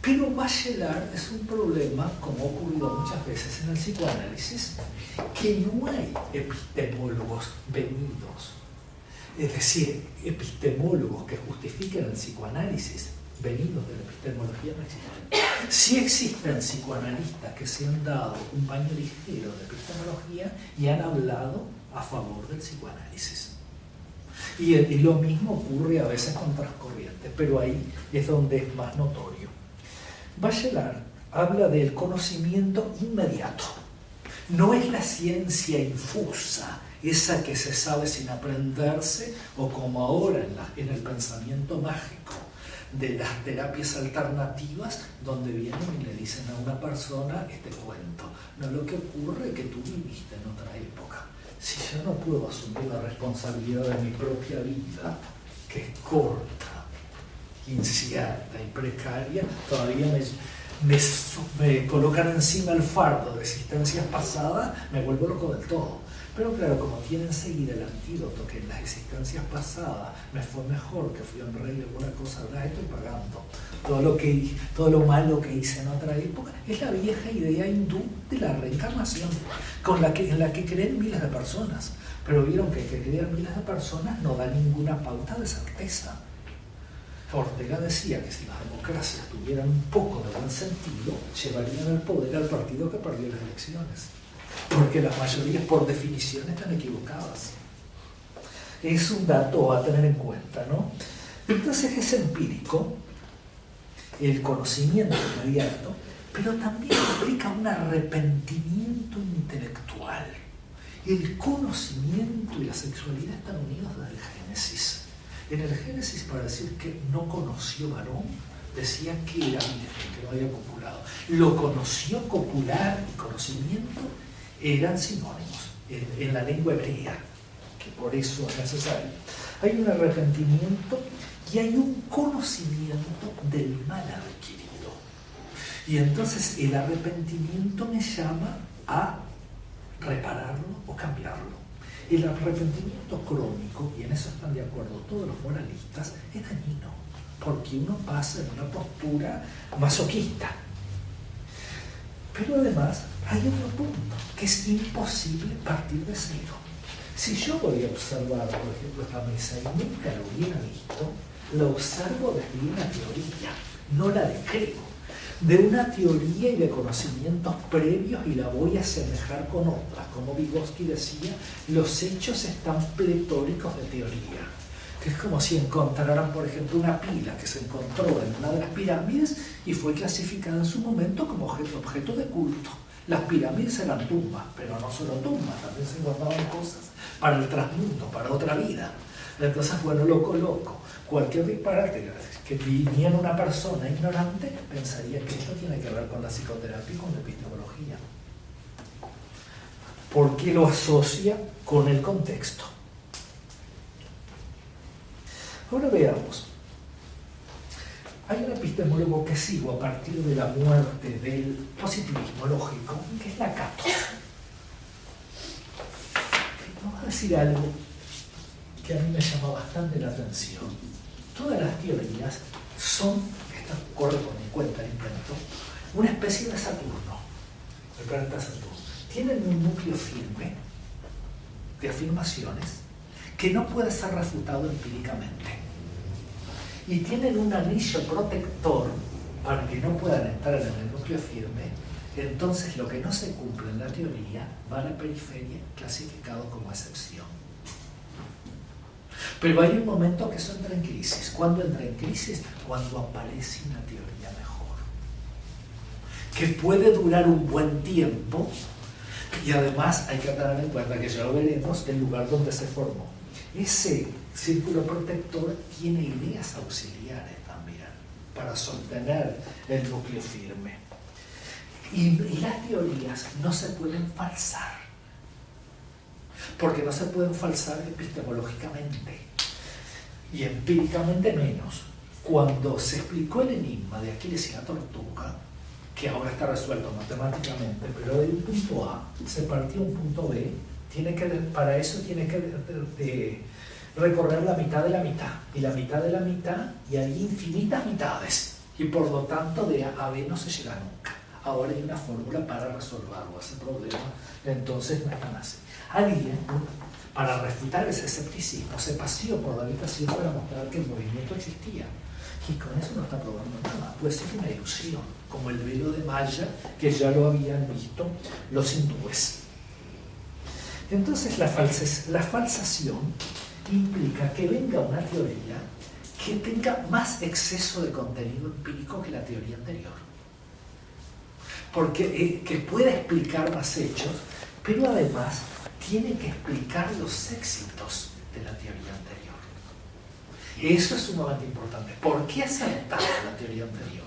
Pero Bachelard es un problema, como ha ocurrido muchas veces en el psicoanálisis, que no hay epistemólogos venidos. Es decir, epistemólogos que justifiquen el psicoanálisis venidos de la epistemología no existen. Sí existen psicoanalistas que se han dado un baño ligero de epistemología y han hablado a favor del psicoanálisis. Y lo mismo ocurre a veces con otras corrientes, pero ahí es donde es más notorio. Bachelard habla del conocimiento inmediato. No es la ciencia infusa, esa que se sabe sin aprenderse, o como ahora en el pensamiento mágico de las terapias alternativas, donde vienen y le dicen a una persona este cuento. No, lo que ocurre es que tú viviste en otra época. Si yo no puedo asumir la responsabilidad de mi propia vida, que es corta, incierta y precaria, todavía me colocan encima el fardo de existencias pasadas, me vuelvo loco del todo. Pero claro, como tiene enseguida el antídoto que en las existencias pasadas me fue mejor, que fui un rey o alguna cosa, ahora estoy pagando todo lo malo que hice en otra época. Es la vieja idea hindú de la reencarnación, en la que creen miles de personas. Pero vieron que crean miles de personas no da ninguna pauta de certeza. Ortega decía que si las democracias tuvieran un poco de buen sentido, llevarían al poder al partido que perdió las elecciones. Porque las mayorías, por definición, están equivocadas. Es un dato a tener en cuenta, ¿no? Entonces es empírico el conocimiento inmediato, pero también implica un arrepentimiento intelectual. El conocimiento y la sexualidad están unidos desde el Génesis. En el Génesis, para decir que no conoció varón, decía que era virgen, que no había copulado. Lo conoció, copular y conocimiento eran sinónimos en la lengua hebrea, que por eso es necesario. Hay un arrepentimiento y hay un conocimiento del mal adquirido. Y entonces el arrepentimiento me llama a repararlo o cambiarlo. El arrepentimiento crónico, y en eso están de acuerdo todos los moralistas, es dañino, porque uno pasa en una postura masoquista. Pero además hay otro punto, que es imposible partir de cero. Si yo voy a observar, por ejemplo, esta mesa y nunca lo hubiera visto, lo observo desde una teoría, no la descreo. De una teoría y de conocimientos previos y la voy a asemejar con otras. Como Vygotsky decía, los hechos están pletóricos de teoría. Que es como si encontraran, por ejemplo, una pila que se encontró en una de las pirámides y fue clasificada en su momento como objeto de culto. Las pirámides eran tumbas, pero no solo tumbas, también se encontraban cosas para el trasmundo, para otra vida. Entonces, bueno, lo coloco. Cualquier disparate que viniera una persona ignorante pensaría que esto tiene que ver con la psicoterapia y con la epistemología. Porque lo asocia con el contexto. Ahora veamos. Hay un epistemólogo que sigo a partir de la muerte del positivismo lógico, que es Lakatos. Vamos a decir algo que a mí me llama bastante la atención. Todas las teorías son, esto corre por mi cuenta el invento, una especie de Saturno, el planeta Saturno. Tienen un núcleo firme de afirmaciones que no puede ser refutado empíricamente. Y tienen un anillo protector para que no puedan estar en el núcleo firme. Entonces lo que no se cumple en la teoría va a la periferia clasificado como excepción. Pero hay un momento que eso entra en crisis. ¿Cuándo entra en crisis? Cuando aparece una teoría mejor, que puede durar un buen tiempo, y además hay que tener en cuenta que ya lo veremos, el lugar donde se formó. Ese círculo protector tiene ideas auxiliares también para sostener el núcleo firme. Y las teorías no se pueden falsar, porque no se pueden falsar epistemológicamente y empíricamente menos. Cuando se explicó el enigma de Aquiles y la tortuga, que ahora está resuelto matemáticamente, pero de un punto A se partió a un punto B, para eso tiene que recorrer la mitad de la mitad, y la mitad de la mitad, y hay infinitas mitades, y por lo tanto de A a B no se llega nunca. Ahora hay una fórmula para resolverlo, ese problema, entonces no es tan así. Alguien, para refutar ese escepticismo, se paseó por la habitación para mostrar que el movimiento existía. Y con eso no está probando nada, puede ser una ilusión, como el velo de Maya, que ya lo habían visto los hindúes. Entonces la falsación implica que venga una teoría que tenga más exceso de contenido empírico que la teoría anterior. Porque que pueda explicar más hechos, pero además tiene que explicar los éxitos de la teoría anterior. Eso es sumamente importante. ¿Por qué aceptar la teoría anterior?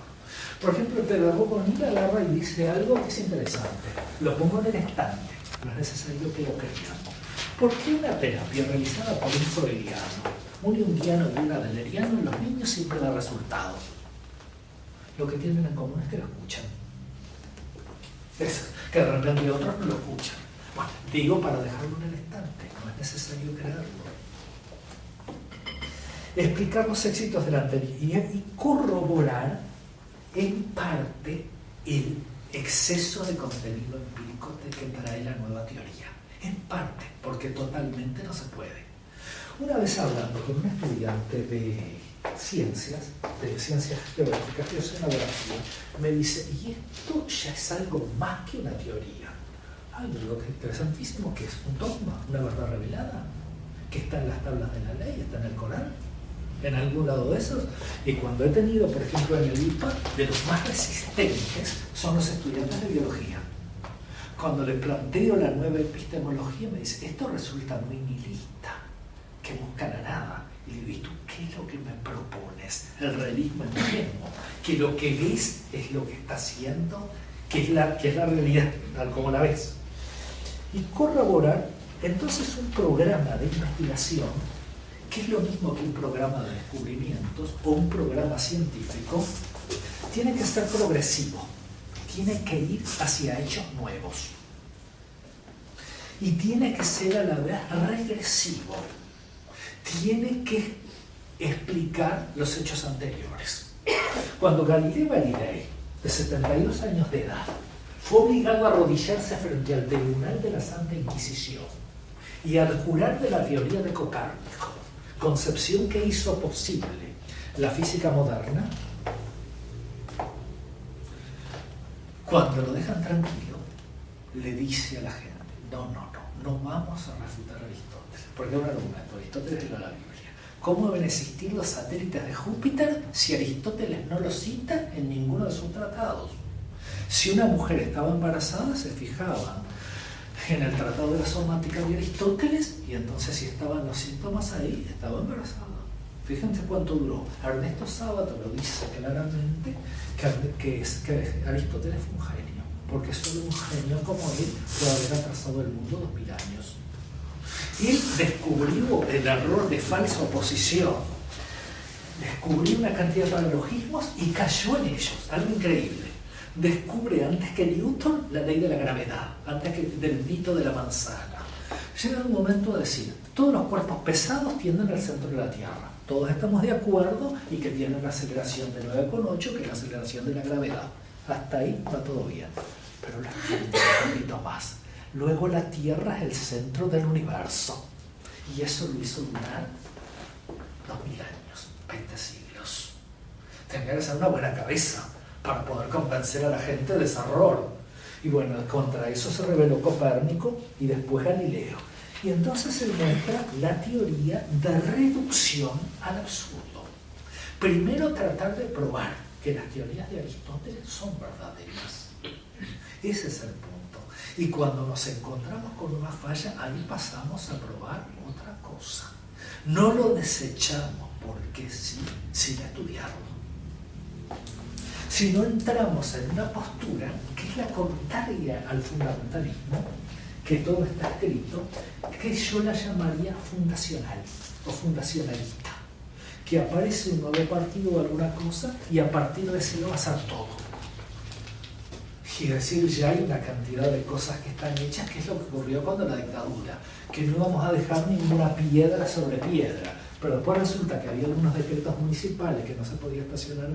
Por ejemplo, el pedagogo Nila agarra y dice algo que es interesante. Lo pongo en el estante, no es necesario que lo crean. ¿Por qué una terapia realizada por un freudiano, un junguiano y un adeleriano en los niños siempre da resultados? Lo que tienen en común es que lo escuchan. Que de repente otros no lo escuchan. Bueno, digo para dejarlo en el estante, no es necesario crearlo. Explicar los éxitos de la teoría y corroborar en parte el exceso de contenido empírico que trae la nueva teoría. En parte, porque totalmente no se puede. Una vez hablando con un estudiante de ciencias geográficas y oceanografía, me dice, ¿y esto ya es algo más que una teoría? Algo que es interesantísimo, que es un dogma, una verdad revelada, que está en las tablas de la ley, está en el Corán, en algún lado de esos. Y cuando he tenido, por ejemplo, en el IPA, de los más resistentes son los estudiantes de biología. Cuando le planteo la nueva epistemología, me dice, esto resulta muy nihilista, que busca la nada. Y le digo, ¿y tú qué es lo que me propones? El realismo ingenuo, que lo que ves es lo que está haciendo, que es la realidad, tal como la ves. Y corroborar, entonces, un programa de investigación, que es lo mismo que un programa de descubrimientos o un programa científico, tiene que ser progresivo, tiene que ir hacia hechos nuevos y tiene que ser a la vez regresivo, tiene que explicar los hechos anteriores. Cuando Galileo Galilei, de 72 años de edad, fue obligado a arrodillarse frente al Tribunal de la Santa Inquisición y a jurar de la teoría de Copérnico, concepción que hizo posible la física moderna, cuando lo dejan tranquilo, le dice a la gente, no vamos a refutar a Aristóteles, porque es un argumento, Aristóteles era la Biblia. ¿Cómo deben existir los satélites de Júpiter si Aristóteles no los cita en ninguno de sus tratados? Si una mujer estaba embarazada, se fijaban en el tratado de la somática de Aristóteles y entonces si estaban los síntomas ahí, estaba embarazada. Fíjense cuánto duró. Ernesto Sábato lo dice claramente que Aristóteles fue un genio, porque solo un genio como él puede haber atrasado el mundo 2000 años. Él descubrió el error de falsa oposición descubrió una cantidad de paralogismos y cayó en ellos, algo increíble. Descubre antes que Newton la ley de la gravedad, antes que del mito de la manzana. Llega un momento de decir, todos los cuerpos pesados tienden al centro de la Tierra. Todos estamos de acuerdo y que tienen una aceleración de 9,8, que es la aceleración de la gravedad. Hasta ahí va todo bien. Pero la gente un poquito más. Luego la Tierra es el centro del universo. Y eso lo hizo durar 2000 años, 20 siglos. Tenía que ser una buena cabeza para poder convencer a la gente de ese error. Y bueno, contra eso se rebeló Copérnico y después Galileo. Y entonces se muestra la teoría de reducción al absurdo. Primero tratar de probar que las teorías de Aristóteles son verdaderas. Ese es el punto. Y cuando nos encontramos con una falla, ahí pasamos a probar otra cosa. No lo desechamos porque sí, sin estudiarlo. Si no entramos en una postura que es la contraria al fundamentalismo, que todo está escrito, que yo la llamaría fundacional o fundacionalista, que aparece un nuevo partido o alguna cosa y a partir de ese lo va a hacer todo. Y decir, ya hay una cantidad de cosas que están hechas, que es lo que ocurrió cuando la dictadura, que no íbamos a dejar ninguna piedra sobre piedra. Pero después resulta que había algunos decretos municipales que no se podía estacionar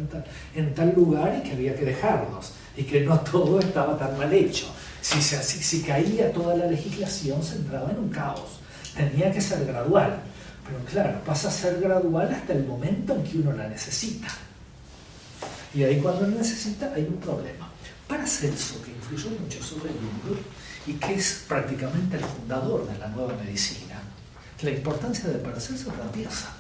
en tal lugar y que había que dejarlos, y que no todo estaba tan mal hecho. Si caía toda la legislación, se entraba en un caos. Tenía que ser gradual. Pero claro, pasa a ser gradual hasta el momento en que uno la necesita. Y ahí cuando la necesita hay un problema. Paracelso, que influyó mucho sobre Jung y que es prácticamente el fundador de la nueva medicina, la importancia de Paracelso es grandiosa,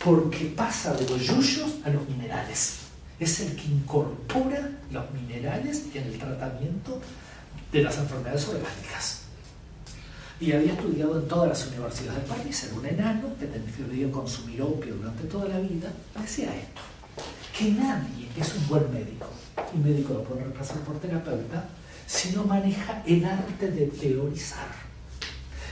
porque pasa de los yuyos a los minerales. Es el que incorpora los minerales en el tratamiento de las enfermedades orgánicas. Y había estudiado en todas las universidades de París, era un enano que debió consumir opio durante toda la vida. Decía esto, que nadie es un buen médico, y médico lo puede reemplazar por terapeuta, si no maneja el arte de teorizar.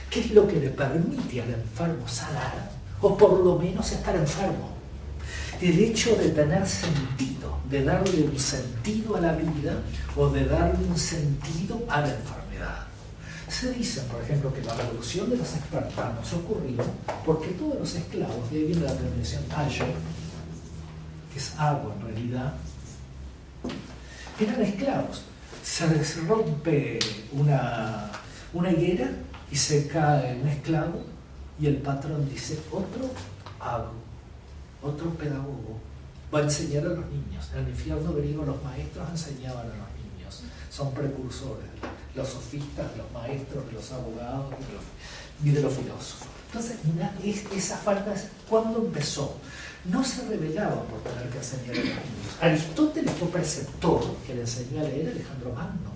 ¿Qué es lo que le permite al enfermo sanar, o por lo menos estar enfermo? El hecho de tener sentido, de darle un sentido a la vida o de darle un sentido a la enfermedad. Se dice, por ejemplo, que la revolución de los espartanos ocurrió porque todos los esclavos, de ahí viene la denominación ayo, que es agua en realidad, eran esclavos. Se rompe una higuera y se cae un esclavo y el patrón dice, otro pedagogo va a enseñar a los niños. En el infierno griego los maestros enseñaban a los niños, son precursores, los sofistas, los maestros, de los abogados y de los filósofos. Entonces, esa falta, ¿cuándo empezó? No se rebelaba por tener que enseñar a los niños. Aristóteles fue preceptor que le enseñó a leer a Alejandro Magno.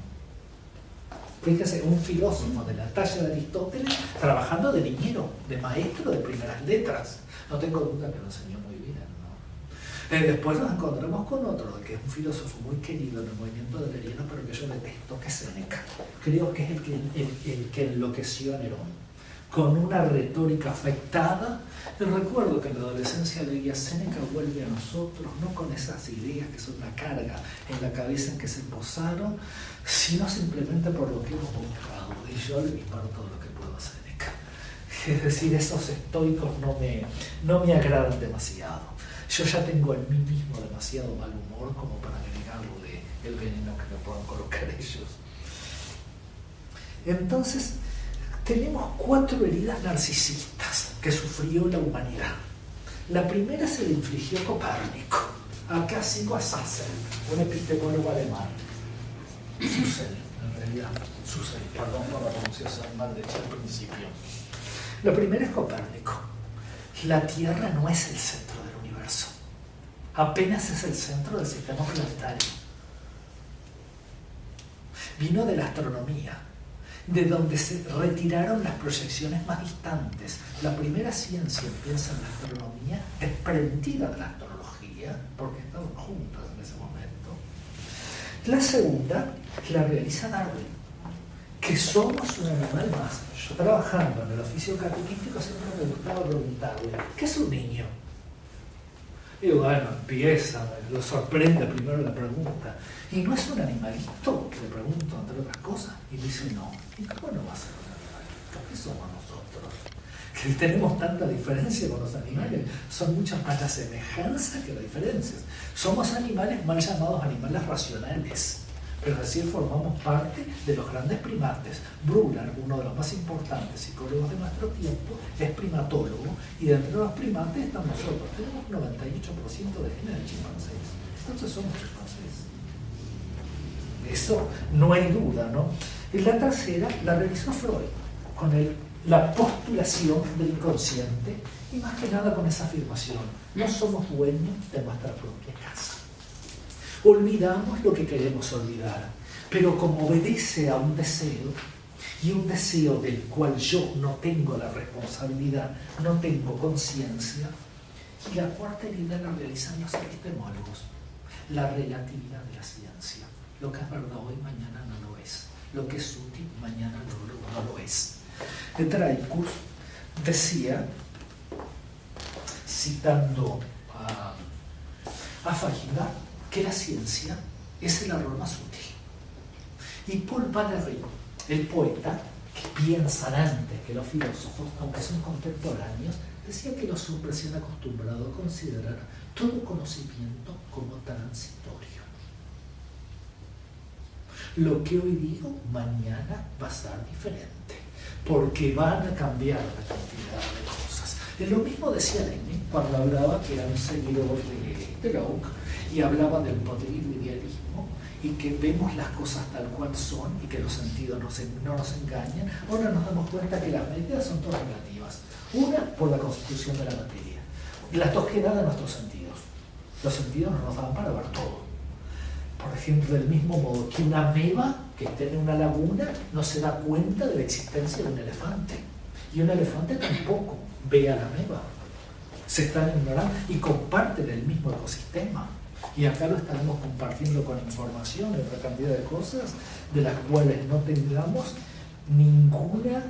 Fíjese, un filósofo de la talla de Aristóteles trabajando de niñero, de maestro de primeras letras. No tengo duda que lo enseñó muy bien, ¿no? Después nos encontramos con otro, que es un filósofo muy querido en el movimiento adleriano, pero que yo detesto, que es Séneca. Creo que es el que enloqueció a Nerón, con una retórica afectada. Y recuerdo que en la adolescencia leía Séneca vuelve a nosotros, no con esas ideas que son una carga en la cabeza en que se posaron, sino simplemente por lo que hemos buscado. Y yo le disparo todo lo que puedo a Séneca. Es decir, esos estoicos no me agradan demasiado. Yo ya tengo en mí mismo demasiado mal humor como para agregarlo del veneno que me puedan colocar ellos. Entonces, tenemos 4 heridas narcisistas que sufrió la humanidad. La primera se le infligió Copérnico. Acá sigo a Sassel, un epistemólogo alemán. Sussel, en realidad. Sussel, perdón por la pronunciación mal hecha al principio. La primera es Copérnico. La Tierra no es el centro del universo. Apenas es el centro del sistema planetario. Vino de la astronomía, de donde se retiraron las proyecciones más distantes. La primera ciencia empieza en la astronomía, desprendida de la astrología, porque estaban juntas en ese momento. La segunda la realiza Darwin, que somos un animal más. Yo trabajando en el oficio catequístico siempre me gustaba preguntarle, ¿qué es un niño? Y bueno, empieza, lo sorprende primero la pregunta. ¿Y no es un animalito? Le pregunto, entre otras cosas. Y dice, no. ¿Y cómo no va a ser un animalito? ¿Qué somos nosotros? Que tenemos tanta diferencia con los animales. Son muchas más las semejanzas que las diferencias. Somos animales mal llamados animales racionales. Pero recién formamos parte de los grandes primates. Brunner, uno de los más importantes psicólogos de nuestro tiempo, es primatólogo, y de entre los primates estamos nosotros. Tenemos 98% de genes de chimpancés. Entonces somos chimpancés. Eso no hay duda, ¿no? Y la tercera la realizó Freud, con la postulación del inconsciente, y más que nada con esa afirmación: no somos dueños de nuestra propia casa. Olvidamos lo que queremos olvidar, pero como obedece a un deseo, y un deseo del cual yo no tengo la responsabilidad, no tengo conciencia. Y la cuarta herida la realizan los epistemólogos: la relatividad de la ciencia. Lo que es verdad hoy, mañana no lo es. Lo que es útil, mañana no lo es. Dreyfus decía, citando a Fajida, que la ciencia es el error más útil. Y Paul Valéry, el poeta, que piensan antes que los filósofos, aunque son contemporáneos, decía que los hombres se han acostumbrado a considerar todo conocimiento como transitorio. Lo que hoy digo, mañana va a ser diferente, porque van a cambiar la cantidad de cosas. Lo mismo decía Lenin cuando hablaba que era un seguidor de Locke, y hablaba del podrido idealismo, y que vemos las cosas tal cual son y que los sentidos no nos engañan. Ahora nos damos cuenta que las medidas son todas relativas. Una, por la constitución de la materia, y las dos que dan a nuestros sentidos. Los sentidos no nos dan para ver todo. Por ejemplo, del mismo modo que una ameba que esté en una laguna no se da cuenta de la existencia de un elefante, y un elefante tampoco ve a la ameba. Se están ignorando y comparten el mismo ecosistema. Y acá lo estaremos compartiendo con información y otra cantidad de cosas de las cuales no tengamos ninguna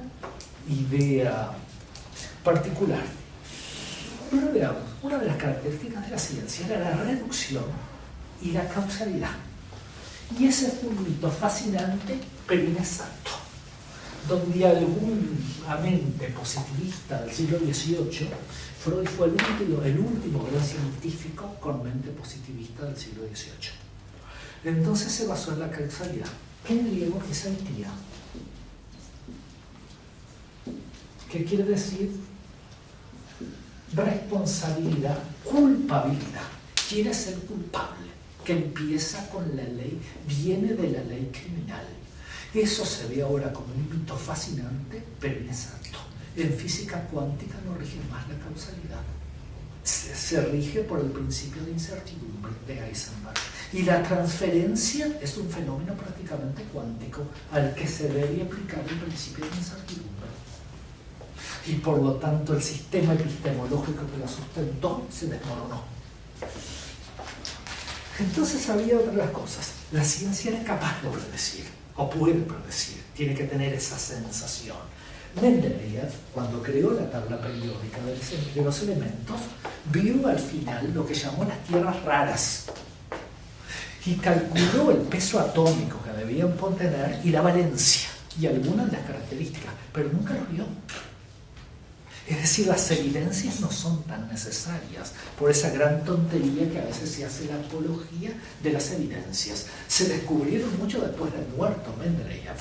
idea particular. Pero veamos, una de las características de la ciencia era la reducción y la causalidad. Y ese fue un mito fascinante pero inexacto, donde algún mente positivista del siglo XVIII, Freud fue el último gran científico con mente positivista del siglo XVIII. Entonces se basó en la causalidad, que en griego es aitía, que quiere decir responsabilidad, culpabilidad. ¿Quién es el culpable? Que empieza con la ley, viene de la ley criminal. Eso se ve ahora como un mito fascinante, pero inexacto. En física cuántica no rige más la causalidad. Se rige por el principio de incertidumbre de Heisenberg. Y la transferencia es un fenómeno prácticamente cuántico al que se debe aplicar el principio de incertidumbre. Y por lo tanto el sistema epistemológico que lo sustentó se desmoronó. Entonces había otras cosas. La ciencia era capaz de predecir, o puede predecir, tiene que tener esa sensación. Mendeleev, cuando creó la tabla periódica de los elementos, vio al final lo que llamó las tierras raras y calculó el peso atómico que debían contener y la valencia y algunas de las características, pero nunca lo vio. Es decir, las evidencias no son tan necesarias por esa gran tontería que a veces se hace la apología de las evidencias. Se descubrieron mucho después del muerto Mendeleev,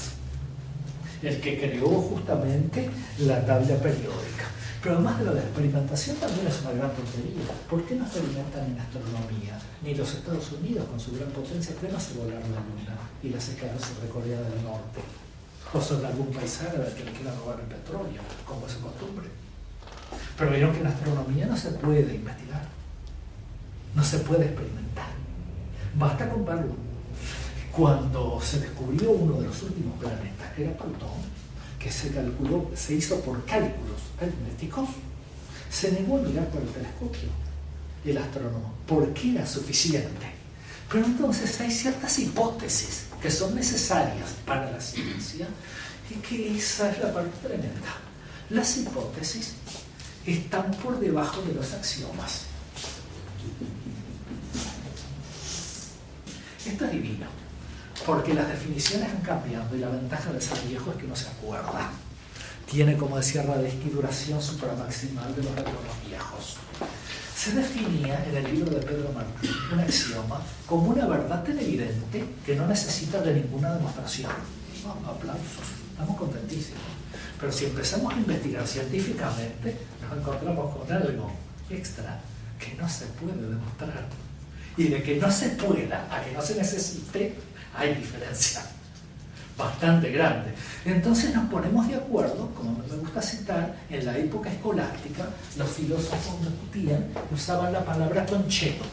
el que creó justamente la tabla periódica. Pero además de la experimentación también es una gran tontería. ¿Por qué no experimentan en astronomía? Ni los Estados Unidos, con su gran potencia, ¿por qué no se volaron la luna y las escalas sobre Corea del Norte? O sobre algún país árabe que le quiera robar el petróleo, como es su costumbre. Pero vieron que en astronomía no se puede investigar, no se puede experimentar. Basta con verlo. Cuando se descubrió uno de los últimos planetas, que era Plutón, que se calculó, se hizo por cálculos aritméticos, se negó a mirar por el telescopio el astrónomo, porque era suficiente. Pero entonces hay ciertas hipótesis que son necesarias para la ciencia, y que esa es la parte tremenda. Las hipótesis están por debajo de los axiomas. Esto es divino, porque las definiciones han cambiado y la ventaja de ser viejo es que uno se acuerda. Tiene, como decía Radetzky, duración supramaximal de los recuerdos viejos. Se definía en el libro de Pedro Martín un axioma como una verdad tan evidente que no necesita de ninguna demostración. No, aplausos, estamos contentísimos. Pero si empezamos a investigar científicamente, nos encontramos con algo extra que no se puede demostrar. Y de que no se pueda a que no se necesite, hay diferencia bastante grande. Entonces nos ponemos de acuerdo, como me gusta citar, en la época escolástica, los filósofos discutían y usaban la palabra concedo.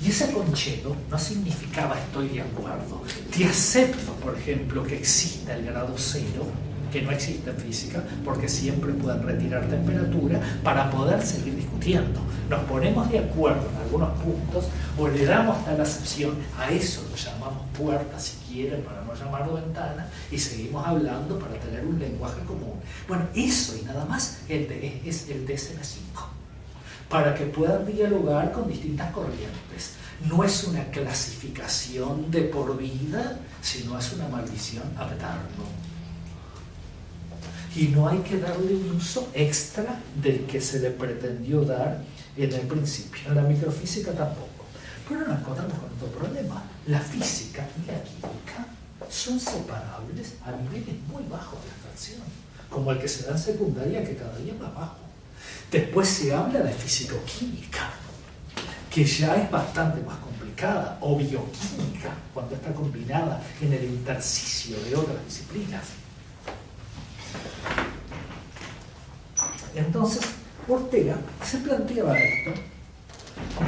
Y ese concedo no significaba estoy de acuerdo. Te acepto, por ejemplo, que exista el grado cero, que no existe en física, porque siempre pueden retirar temperatura para poder seguir discutiendo. Nos ponemos de acuerdo en algunos puntos o le damos tal acepción, a eso lo llamamos puerta si quieren, para no llamarlo ventana, y seguimos hablando para tener un lenguaje común. Bueno, eso y nada más es el DSM-5, para que puedan dialogar con distintas corrientes. No es una clasificación de por vida, sino es una maldición ad eterno. Y no hay que darle un uso extra del que se le pretendió dar en el principio. En la microfísica tampoco. Pero nos encontramos con otro problema. La física y la química son separables a niveles muy bajos de abstracción, como el que se da en secundaria, que cada día es más bajo. Después se habla de fisicoquímica, que ya es bastante más complicada, o bioquímica, cuando está combinada en el intersticio de otras disciplinas. Entonces, Ortega se planteaba esto,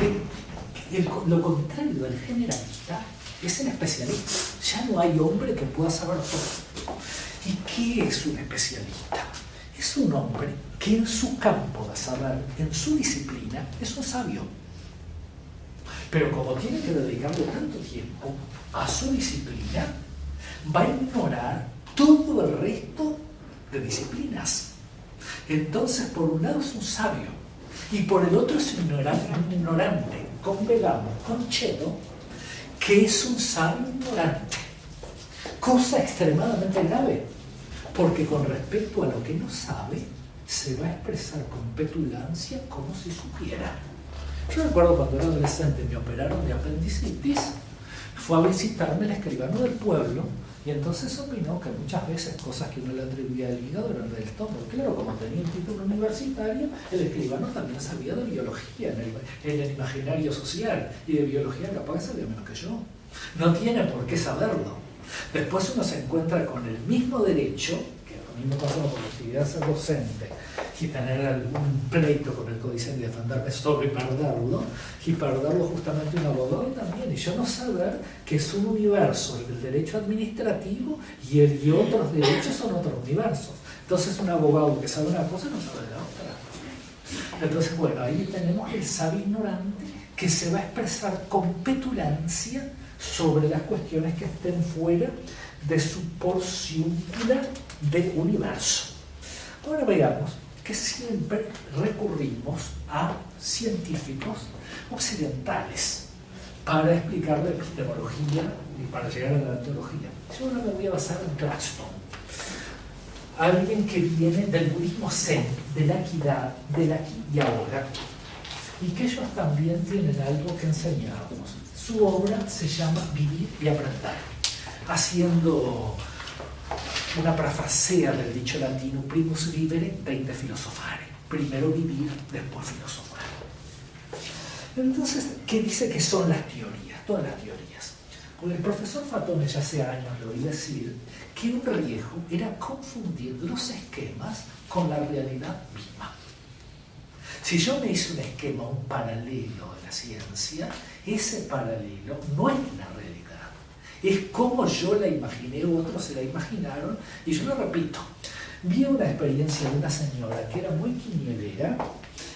de lo contrario del generalista es el especialista. Ya no hay hombre que pueda saber todo. ¿Y qué es un especialista? Es un hombre que en su campo de saber, en su disciplina, es un sabio. Pero como tiene que dedicarle tanto tiempo a su disciplina, va a ignorar todo el resto de disciplinas. Entonces, por un lado es un sabio y por el otro es un ignorante. Convengamos con Chedo, que es un sabio ignorante. Cosa extremadamente grave, porque con respecto a lo que no sabe, se va a expresar con petulancia como si supiera. Yo recuerdo cuando era adolescente, me operaron de apendicitis, fue a visitarme el escribano del pueblo, y entonces opinó que muchas veces cosas que uno le atribuía al hígado eran del estómago. Claro, como tenía un título universitario, el escribano también sabía de biología en el imaginario social, y de biología capaz que sabía menos que yo. No tiene por qué saberlo. Después uno se encuentra con el mismo derecho, que a mí me pasó por la actividad de ser docente, y tener algún pleito con el códice y defenderme solo y perderlo justamente un abogado también, y yo no saber que es un universo, el del derecho administrativo, y otros derechos son otros universos. Entonces un abogado que sabe una cosa no sabe de la otra. Entonces, bueno, ahí tenemos el sabio ignorante que se va a expresar con petulancia sobre las cuestiones que estén fuera de su porciúncula de universo. Ahora veamos que siempre recurrimos a científicos occidentales para explicar la epistemología y para llegar a la teología. Yo ahora me voy a basar en Gladstone, alguien que viene del budismo zen, de la equidad, del aquí y ahora, y que ellos también tienen algo que enseñarnos. Su obra se llama Vivir y Aprender, haciendo una parafrasea del dicho latino primus vivere, deinde filosofare. Primero vivir, después filosofar. Entonces, ¿qué dice que son las teorías? Todas las teorías. Con el profesor Fatone ya hace años le oí decir que un riesgo era confundir los esquemas con la realidad misma. Si yo me hice un esquema, un paralelo de la ciencia, ese paralelo no es la realidad. Es como yo la imaginé, otros se la imaginaron, y yo lo repito. Vi una experiencia de una señora que era muy quinielera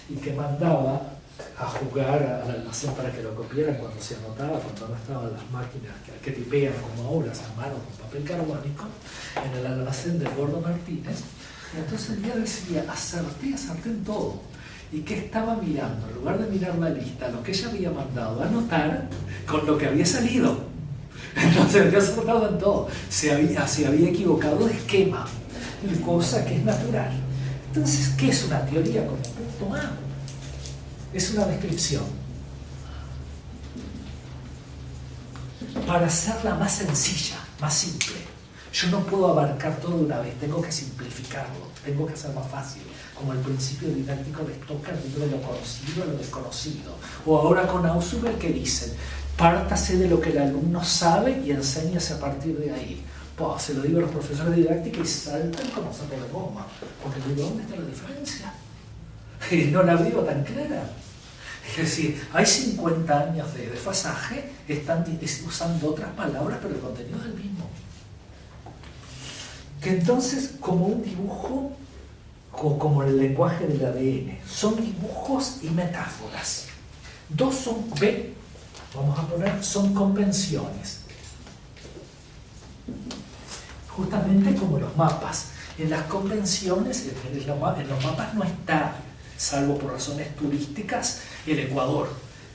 y que mandaba a jugar al almacén para que lo copiaran cuando se anotaba, cuando no estaban las máquinas que tipean como ahora a mano con papel carbónico, en el almacén del Gordo Martínez, Entonces el día decía, acerté en todo. ¿Y qué estaba mirando? En lugar de mirar la lista, lo que ella había mandado a anotar con lo que había salido. Entonces había acertado en todo. Se había equivocado de esquema, cosa que es natural. Entonces, ¿qué es una teoría como punto A? Es una descripción. Para hacerla más sencilla, más simple. Yo no puedo abarcar todo de una vez, tengo que simplificarlo, tengo que hacer más fácil, como el principio didáctico de Stoker, de lo conocido a lo desconocido. O ahora con Ausubel que dicen, pártase de lo que el alumno sabe y enséñase a partir de ahí. Pues, se lo digo a los profesores de didáctica y saltan como saco de goma, porque digo, ¿dónde está la diferencia? Y no la veo tan clara. Es decir, hay 50 años de desfasaje, están usando otras palabras, pero el contenido es el mismo. Que entonces, como un dibujo, como el lenguaje del ADN, son dibujos y metáforas. Dos son, vamos a poner, son convenciones. Justamente como los mapas. En las convenciones, en los mapas no está, salvo por razones turísticas, el Ecuador,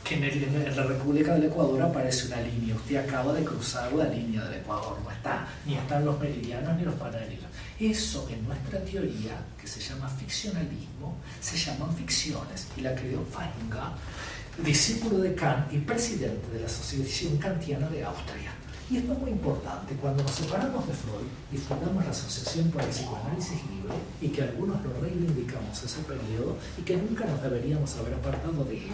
que en la República del Ecuador aparece una línea. Usted acaba de cruzar la línea del Ecuador, no está, ni están los meridianos ni los paralelos. Eso en nuestra teoría, que se llama ficcionalismo, se llaman ficciones, y la creó Feininger, discípulo de Kant y presidente de la Asociación Kantiana de Austria. Y esto es muy importante, cuando nos separamos de Freud y fundamos la Asociación para el Psicoanálisis Libre, y que algunos lo reivindicamos ese periodo, y que nunca nos deberíamos haber apartado de él,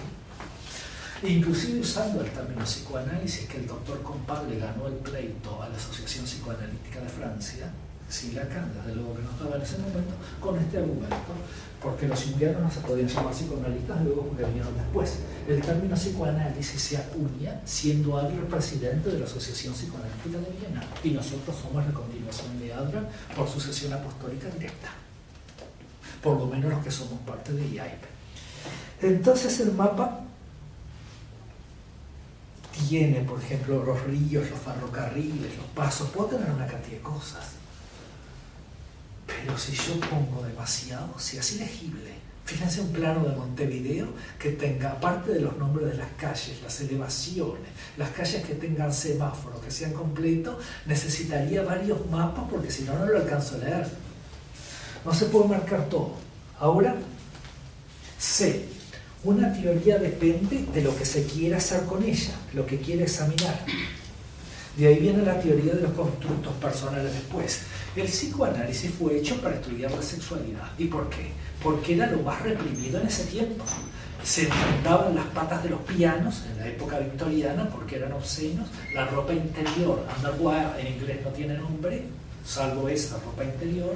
inclusive usando el término psicoanálisis, que el doctor Compas le ganó el pleito a la Asociación Psicoanalítica de Francia, sí, Lacan, desde luego que no estaba en ese momento, con este argumento, porque los junguianos no se podían llamar psicoanalistas, luego porque vinieron después. El término psicoanálisis se acuña siendo Adler presidente de la Asociación Psicoanalítica de Viena, y nosotros somos la continuación de Adler por sucesión apostólica directa, por lo menos los que somos parte de IAIP. Entonces el mapa tiene, por ejemplo, los ríos, los ferrocarriles, los pasos, puedo tener una cantidad de cosas. Pero si yo pongo demasiado, si es ilegible. Fíjense un plano de Montevideo que tenga, aparte de los nombres de las calles, las elevaciones, las calles que tengan semáforos, que sean completos, necesitaría varios mapas porque si no, no lo alcanzo a leer. No se puede marcar todo. Ahora, C. Una teoría depende de lo que se quiera hacer con ella, lo que quiere examinar. De ahí viene la teoría de los constructos personales después. El psicoanálisis fue hecho para estudiar la sexualidad. ¿Y por qué? Porque era lo más reprimido en ese tiempo. Se enfrentaban las patas de los pianos en la época victoriana porque eran obscenos. La ropa interior, underwear, en inglés no tiene nombre, salvo esa ropa interior.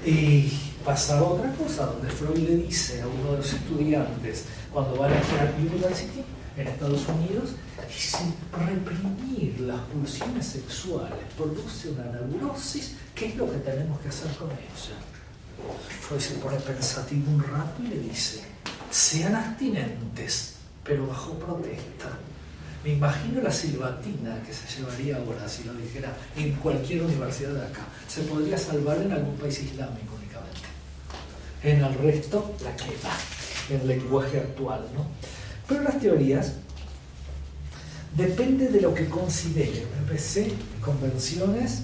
Y pasaba otra cosa, donde Freud le dice a uno de los estudiantes, cuando va a la Harvard University, en Estados Unidos, dice, reprimir las pulsiones sexuales produce una neurosis, ¿qué es lo que tenemos que hacer con ella? Freud se pone pensativo un rato y le dice, sean abstinentes, pero bajo protesta. Me imagino la silbatina que se llevaría ahora, si lo dijera, en cualquier universidad de acá. Se podría salvar en algún país islámico únicamente. En el resto, la quema, en el lenguaje actual, ¿no? Pero las teorías depende de lo que consideren. Empecé convenciones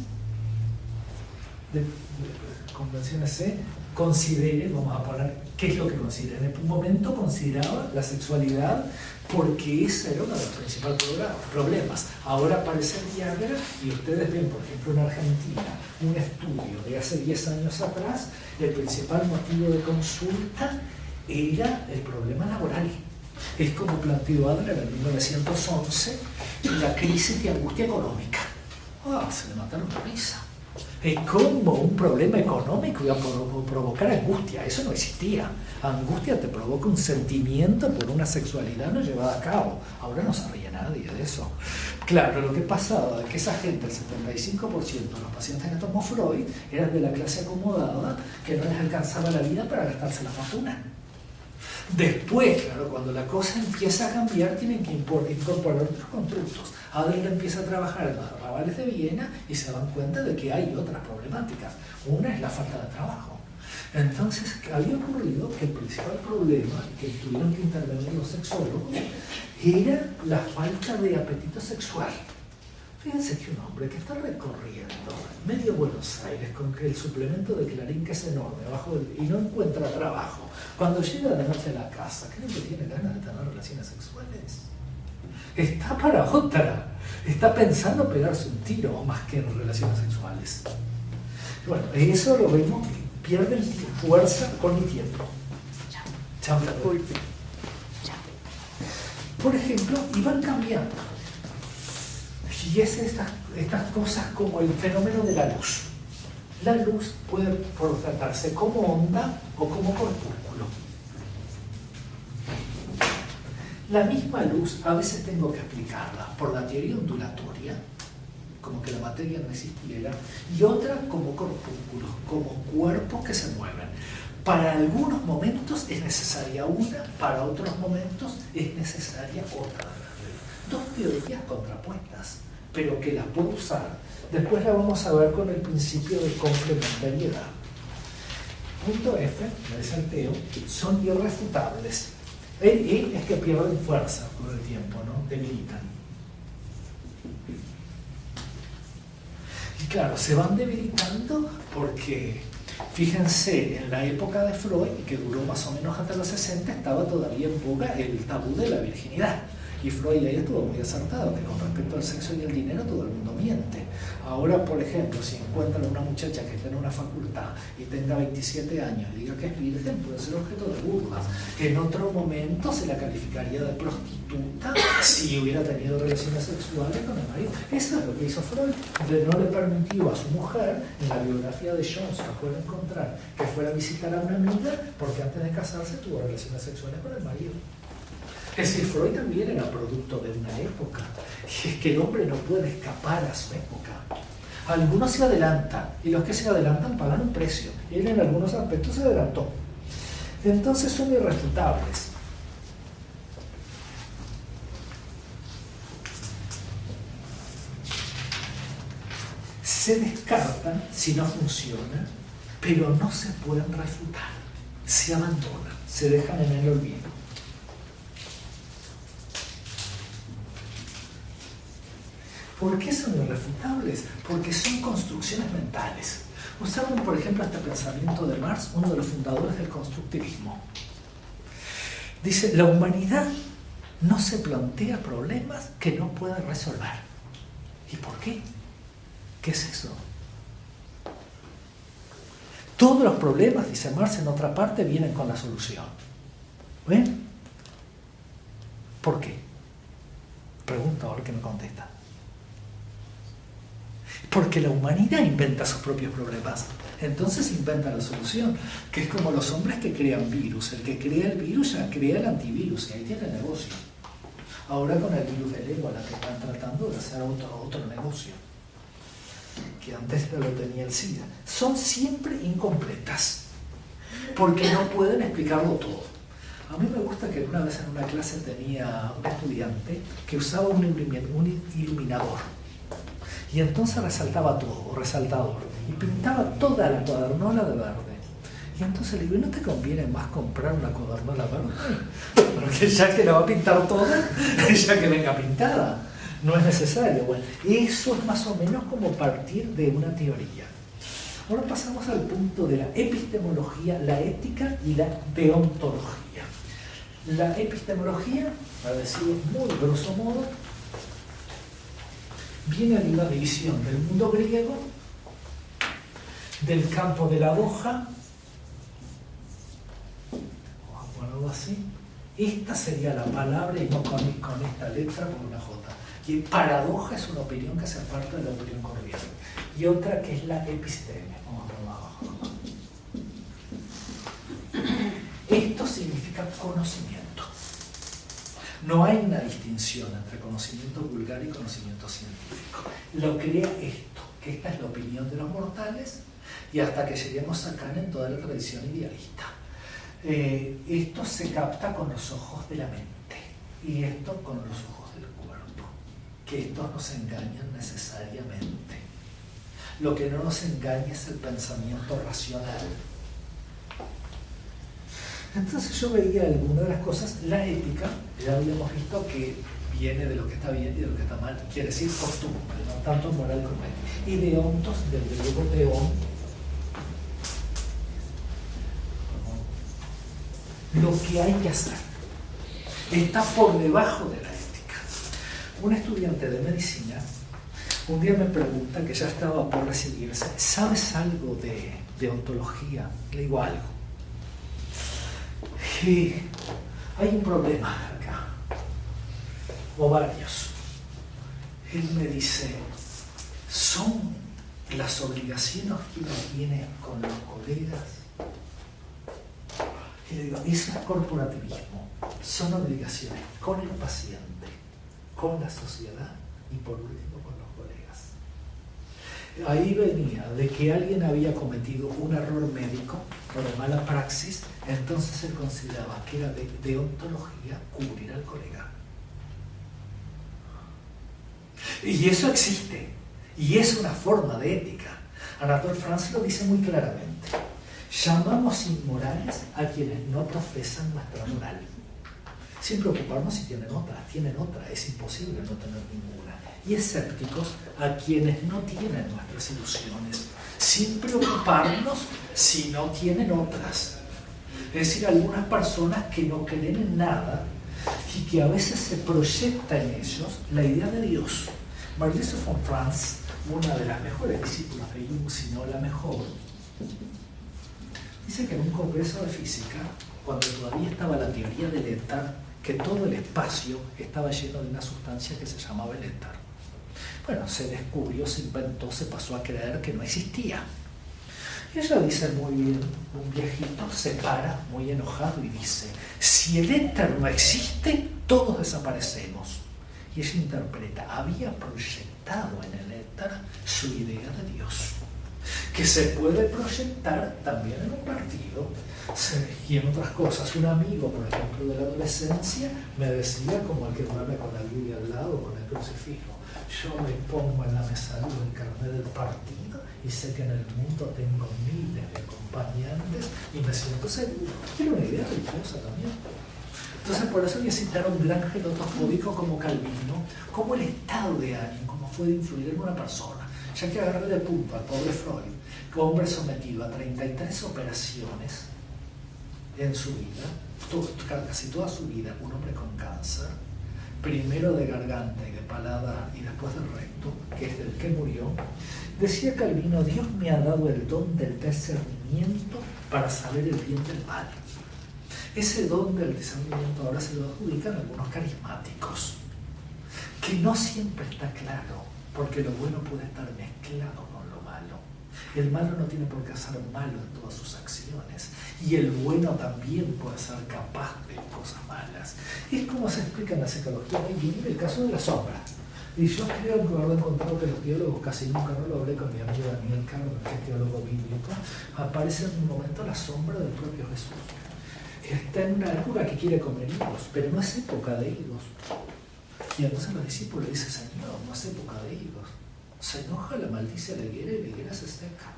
C, considere, vamos a poner, ¿qué es lo que considera? En un momento consideraba la sexualidad porque ese era uno de los principales problemas. Ahora aparece Viagra y ustedes ven, por ejemplo, en Argentina, un estudio de hace 10 años atrás, el principal motivo de consulta era el problema laboral. Es como planteó Adler en 1911, la crisis de angustia económica. Se le mataron la risa. Es como un problema económico iba a provocar angustia. Eso no existía. Angustia te provoca un sentimiento por una sexualidad no llevada a cabo. Ahora no se ríe nadie de eso. Claro, lo que pasaba es que esa gente, el 75% de los pacientes que tomó Freud, eran de la clase acomodada que no les alcanzaba la vida para gastarse la fortuna. Después, claro, cuando la cosa empieza a cambiar, tienen que incorporar otros constructos. Adler empieza a trabajar en los arrabales de Viena y se dan cuenta de que hay otras problemáticas. Una es la falta de trabajo. Entonces, había ocurrido que el principal problema que tuvieron que intervenir los sexólogos era la falta de apetito sexual. Fíjense que un hombre que está recorriendo medio Buenos Aires con que el suplemento de Clarín, que es enorme, y no encuentra trabajo, cuando llega de noche a la casa, ¿creen que tiene ganas de tener relaciones sexuales? Está para otra. Está pensando pegarse un tiro más que en relaciones sexuales. Bueno, eso lo vemos que pierden fuerza con el tiempo. Chao. Por ejemplo, y van cambiando. Y es estas cosas como el fenómeno de la luz. La luz puede tratarse como onda o como corpúsculo. La misma luz a veces tengo que aplicarla por la teoría ondulatoria, como que la materia no existiera, y otra como corpúsculos, como cuerpos que se mueven. Para algunos momentos es necesaria una, para otros momentos es necesaria otra. Dos teorías contrapuestas, pero que las puedo usar. Después la vamos a ver con el principio de complementariedad. Punto F, me dice el Teo, son irrefutables. Es que pierden fuerza con el tiempo, ¿no? Debilitan. Y claro, se van debilitando porque, fíjense, en la época de Freud, que duró más o menos hasta los 60, estaba todavía en boga el tabú de la virginidad. Y Freud ahí estuvo muy acertado, que con respecto al sexo y el dinero todo el mundo miente. Ahora, por ejemplo, si encuentran a una muchacha que está en una facultad y tenga 27 años y diga que es virgen, puede ser objeto de burlas. Que en otro momento se la calificaría de prostituta si hubiera tenido relaciones sexuales con el marido. Eso es lo que hizo Freud. No le permitió a su mujer, en la biografía de Johnson, puede encontrar que fuera a visitar a una amiga porque antes de casarse tuvo relaciones sexuales con el marido. Es decir, Freud también era producto de una época. Y es que el hombre no puede escapar a su época. Algunos se adelantan, y los que se adelantan pagan un precio. Él en algunos aspectos se adelantó. Entonces son irrefutables. Se descartan si no funcionan, pero no se pueden refutar. Se abandonan, se dejan en el olvido. ¿Por qué son irrefutables? Porque son construcciones mentales. Observen, por ejemplo, este pensamiento de Marx, uno de los fundadores del constructivismo. Dice, la humanidad no se plantea problemas que no puede resolver. ¿Y por qué? ¿Qué es eso? Todos los problemas, dice Marx en otra parte, vienen con la solución. ¿Ven? ¿Por qué? Pregunta ahora que me contesta. Porque la humanidad inventa sus propios problemas. Entonces inventa la solución, que es como los hombres que crean virus. El que crea el virus ya crea el antivirus, y ahí tiene negocio. Ahora con el virus del ébola que están tratando de hacer otro negocio, que antes lo tenía el SIDA. Son siempre incompletas, porque no pueden explicarlo todo. A mí me gusta que una vez en una clase tenía un estudiante que usaba un iluminador. Y entonces resaltaba todo, resaltador, y pintaba toda la cuadernola de verde. Y entonces le digo, ¿no te conviene más comprar una cuadernola verde? Porque ya que la va a pintar toda, ya que venga pintada, no es necesario. Bueno, eso es más o menos como partir de una teoría. Ahora pasamos al punto de la epistemología, la ética y la deontología. La epistemología, para decirlo muy grosso modo, viene de una división del mundo griego, del campo de la doja, o algo así. Esta sería la palabra, y no con esta letra, con una J. Y paradoja es una opinión que se aparta de la opinión corriente. Y otra que es la episteme. Vamos a abajo. Esto significa conocimiento. No hay una distinción entre conocimiento vulgar y conocimiento científico. Lo crea esto, que esta es la opinión de los mortales, y hasta que lleguemos a Kant en toda la tradición idealista. esto se capta con los ojos de la mente y esto con los ojos del cuerpo, que estos nos engañan necesariamente. Lo que no nos engaña es el pensamiento racional. Entonces yo veía algunas de las cosas. La ética, ya habíamos visto que viene de lo que está bien y de lo que está mal, quiere decir costumbre, no tanto moral como ética. Y deontos, del griego deón, lo que hay que hacer, está por debajo de la ética. Un estudiante de medicina un día me pregunta, que ya estaba por recibirse, ¿sabes algo de deontología? Le digo algo. Y hay un problema acá, o varios. Él me dice, ¿son las obligaciones que uno tiene con los colegas? Y le digo, eso es corporativismo, son obligaciones con el paciente, con la sociedad y por último con los colegas. Ahí venía de que alguien había cometido un error médico o de mala praxis, entonces él consideraba que era de deontología cubrir al colega. Y eso existe, y es una forma de ética. Anatole France lo dice muy claramente. Llamamos inmorales a quienes no profesan nuestra moral. Sin preocuparnos si tienen otra, es imposible no tener ninguna. Y escépticos a quienes no tienen nuestras ilusiones, sin preocuparnos si no tienen otras. Es decir, algunas personas que no creen en nada y que a veces se proyecta en ellos la idea de Dios. Marlise von Franz, una de las mejores discípulas de Jung, si no la mejor, dice que en un congreso de física, cuando todavía estaba la teoría del éter, que todo el espacio estaba lleno de una sustancia que se llamaba el éter. Bueno, se descubrió, se inventó, se pasó a creer que no existía. Y ella dice muy bien, un viejito se para muy enojado y dice, si el éter no existe, todos desaparecemos. Y ella interpreta, había proyectado en el éter su idea de Dios, que se puede proyectar también en un partido y en otras cosas. Un amigo, por ejemplo, de la adolescencia, me decía, como el que duerme con la Biblia al lado, con el crucifijo, yo me pongo en la mesa luz el carnet del partido y sé que en el mundo tengo miles de acompañantes y me siento seguro. Era una idea religiosa también. Entonces, por eso voy a citar a un gran gelotofóbico como Calvino, como el estado de ánimo, cómo puede influir en una persona. Ya que agarré de punto al pobre Freud, que hombre sometido a 33 operaciones en su vida, casi toda su vida, un hombre con cáncer, primero de garganta y de paladar y después del recto, que es del que murió, decía Calvino, Dios me ha dado el don del discernimiento para saber el bien del mal. Ese don del discernimiento ahora se lo adjudican algunos carismáticos, que no siempre está claro, porque lo bueno puede estar mezclado con lo malo. El malo no tiene por qué ser malo en todas sus acciones, y el bueno también puede ser capaz de cosas malas. Es como se explica en la psicología muy bien el caso de la sombra. Y yo creo que haber encontrado que los teólogos, casi nunca, no lo hablé con mi amigo Daniel Carver, que es teólogo bíblico, aparece en un momento la sombra del propio Jesús. Está en una época que quiere comer higos, pero no es época de higos. Y entonces los discípulos dicen, Señor, no es época de higos. Se enoja, la maldice a la higuera y la higuera se seca.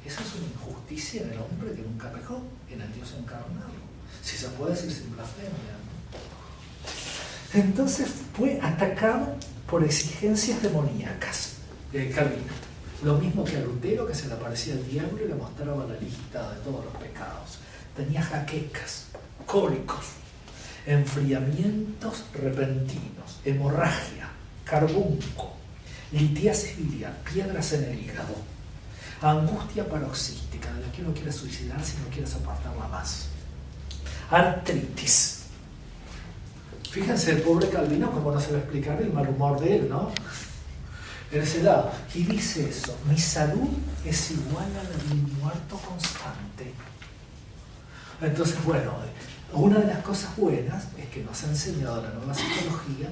Esa es una injusticia en el hombre que nunca pecó, en el Dios encarnado. Si se puede decir sin blasfemia, ¿no? Entonces fue atacado por exigencias demoníacas, Calvino. Lo mismo que a Lutero, que se le aparecía el diablo y le mostraba la lista de todos los pecados. Tenía jaquecas, cólicos, enfriamientos repentinos, hemorragia, carbunco, litiasis biliar, piedras en el hígado, angustia paroxística, de la que uno quiere suicidar si no quiere soportarla más, artritis. Fíjense, el pobre Calvino, como no se va a explicar el mal humor de él, ¿no? En ese lado. Y dice eso, mi salud es igual a la de mi muerto constante. Entonces, bueno, una de las cosas buenas es que nos ha enseñado la nueva psicología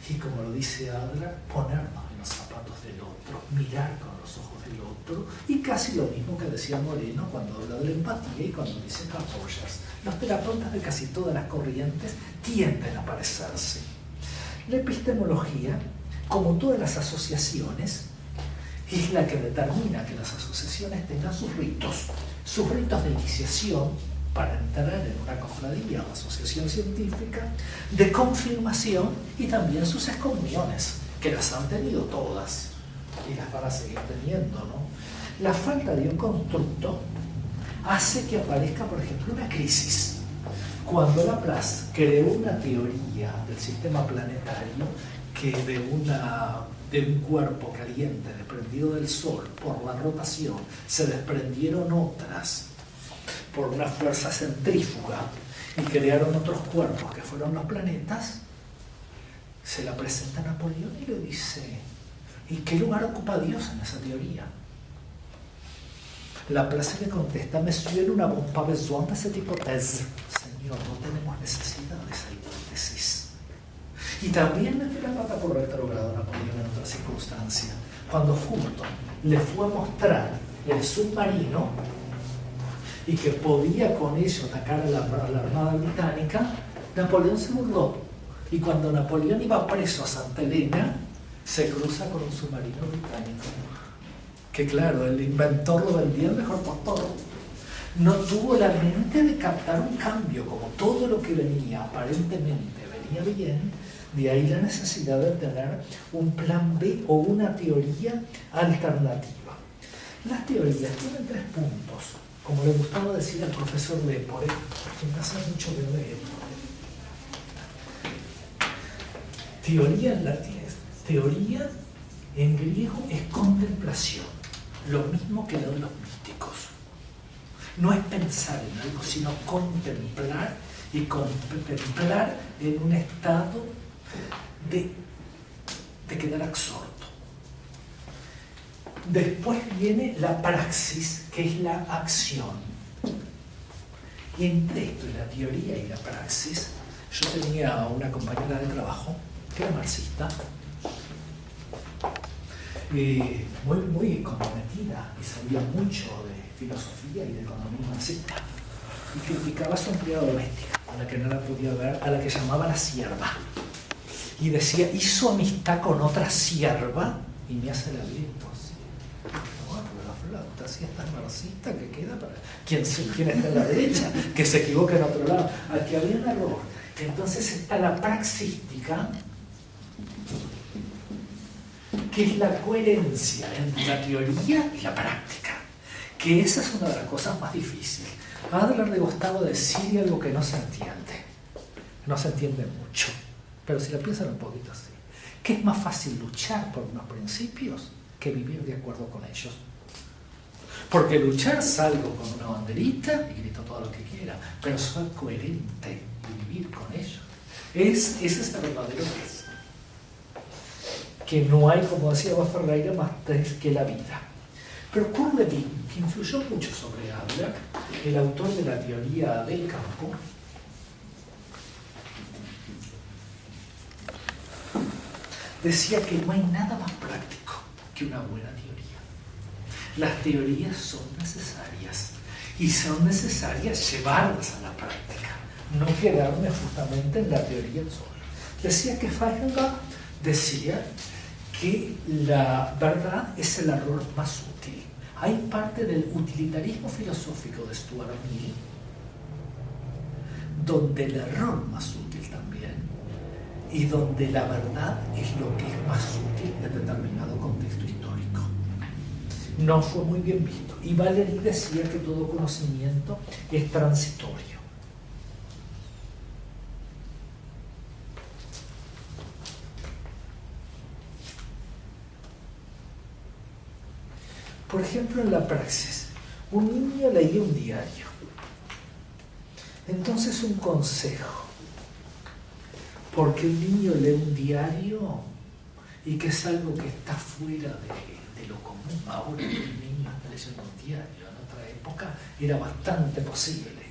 y, como lo dice Adler, ponernos en los zapatos del otro, mirar con los ojos del otro, y casi lo mismo que decía Moreno cuando habla de la empatía y cuando dice Carl Rogers. Los terapeutas de casi todas las corrientes tienden a parecerse. La epistemología, como todas las asociaciones, es la que determina que las asociaciones tengan sus ritos de iniciación para entrar en una cofradía o asociación científica, de confirmación y también sus excomuniones, que las han tenido todas y las van a seguir teniendo, ¿no? La falta de un constructo hace que aparezca, por ejemplo, una crisis. Cuando Laplace creó una teoría del sistema planetario que de un cuerpo caliente desprendido del Sol por la rotación se desprendieron otras por una fuerza centrífuga y crearon otros cuerpos que fueron los planetas, se la presenta a Napoleón y le dice: ¿y qué lugar ocupa Dios en esa teoría? Laplace le contesta: Monsieur, nous n'avons pas besoin de cette hypothèse. Señor, no tenemos necesidad de esa hipótesis. Y también le dio la pata por retrógrado a Napoleón en otra circunstancia. Cuando Fulton le fue a mostrar el submarino y que podía con ello atacar a la Armada Británica, Napoleón se burló. Y cuando Napoleón iba preso a Santa Elena, se cruza con un submarino británico. Que claro, el inventor lo vendía el mejor postor. No tuvo la mente de captar un cambio, como todo lo que venía aparentemente venía bien. De ahí la necesidad de tener un plan B o una teoría alternativa. Las teorías tienen 3 puntos, como le gustaba decir al profesor Lepore, que me hace mucho de Lepore. Teoría en latín, teoría en griego es contemplación, lo mismo que lo de los místicos. No es pensar en algo, sino contemplar, y contemplar en un estado de quedar absorto. Después viene la praxis, que es la acción. Y entre esto y la teoría y la praxis, yo tenía una compañera de trabajo que era marxista, muy comprometida y sabía mucho de filosofía y de economía marxista, y criticaba a su empleada doméstica, a la que no la podía ver, a la que llamaba la sierva, y decía: hizo amistad con otra sierva y me hace la vida imposible. Bueno, pero la flauta, si es tan marxista, que queda para quien está en la derecha, que se equivoque en otro lado. Aquí había un error. Entonces está la praxística, que es la coherencia entre la teoría y la práctica, que esa es una de las cosas más difíciles. A Adler le gustaba decir algo que no se entiende mucho, pero si la piensan un poquito así, que es más fácil luchar por unos principios que vivir de acuerdo con ellos. Porque luchar, salgo con una banderita y grito todo lo que quiera, pero soy coherente y vivir con ellos. Ese es el verdadero pez. Que no hay, como decía Ferreira, más pez que la vida. Pero Kurt Lewin, que influyó mucho sobre Adler, el autor de la teoría del campo, decía que no hay nada más práctico que una buena teoría. Las teorías son necesarias, y son necesarias llevarlas a la práctica, no quedarme justamente en la teoría solo. Decía que Feigenbach decía que la verdad es el error más útil. Hay parte del utilitarismo filosófico de Stuart Mill, donde el error más útil también, y donde la verdad es lo que es más útil en determinado contexto histórico. No fue muy bien visto. Y Valéry decía que todo conocimiento es transitorio. Por ejemplo, en la praxis, un niño leía un diario. Entonces, un consejo. Porque un niño lee un diario y que es algo que está fuera de lo común. Ahora que un niño está leyendo un diario, en otra época era bastante posible.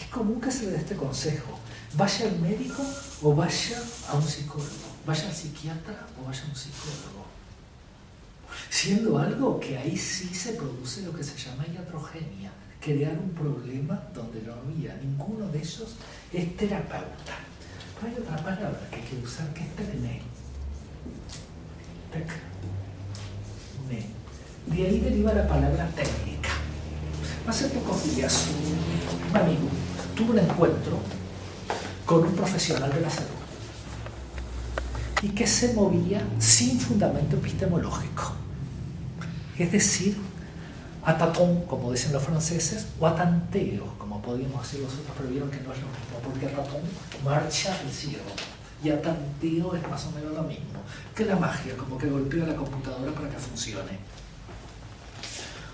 Es común que se le dé este consejo. Vaya al médico o vaya a un psicólogo. Vaya al psiquiatra o vaya a un psicólogo. siendo algo que ahí sí se produce lo que se llama iatrogenia, crear un problema donde no había ninguno de ellos es terapeuta. Pero hay otra palabra que hay que usar, que es tecné. Tecné. De ahí deriva la palabra técnica. Hace pocos días un amigo tuvo un encuentro con un profesional de la salud y que se movía sin fundamento epistemológico. Es decir, a tatón, como dicen los franceses, o a tanteo, como podríamos decir nosotros, pero vieron que no es lo mismo, porque a tatón marcha el cielo y a tanteo es más o menos lo mismo que la magia, como que golpea la computadora para que funcione.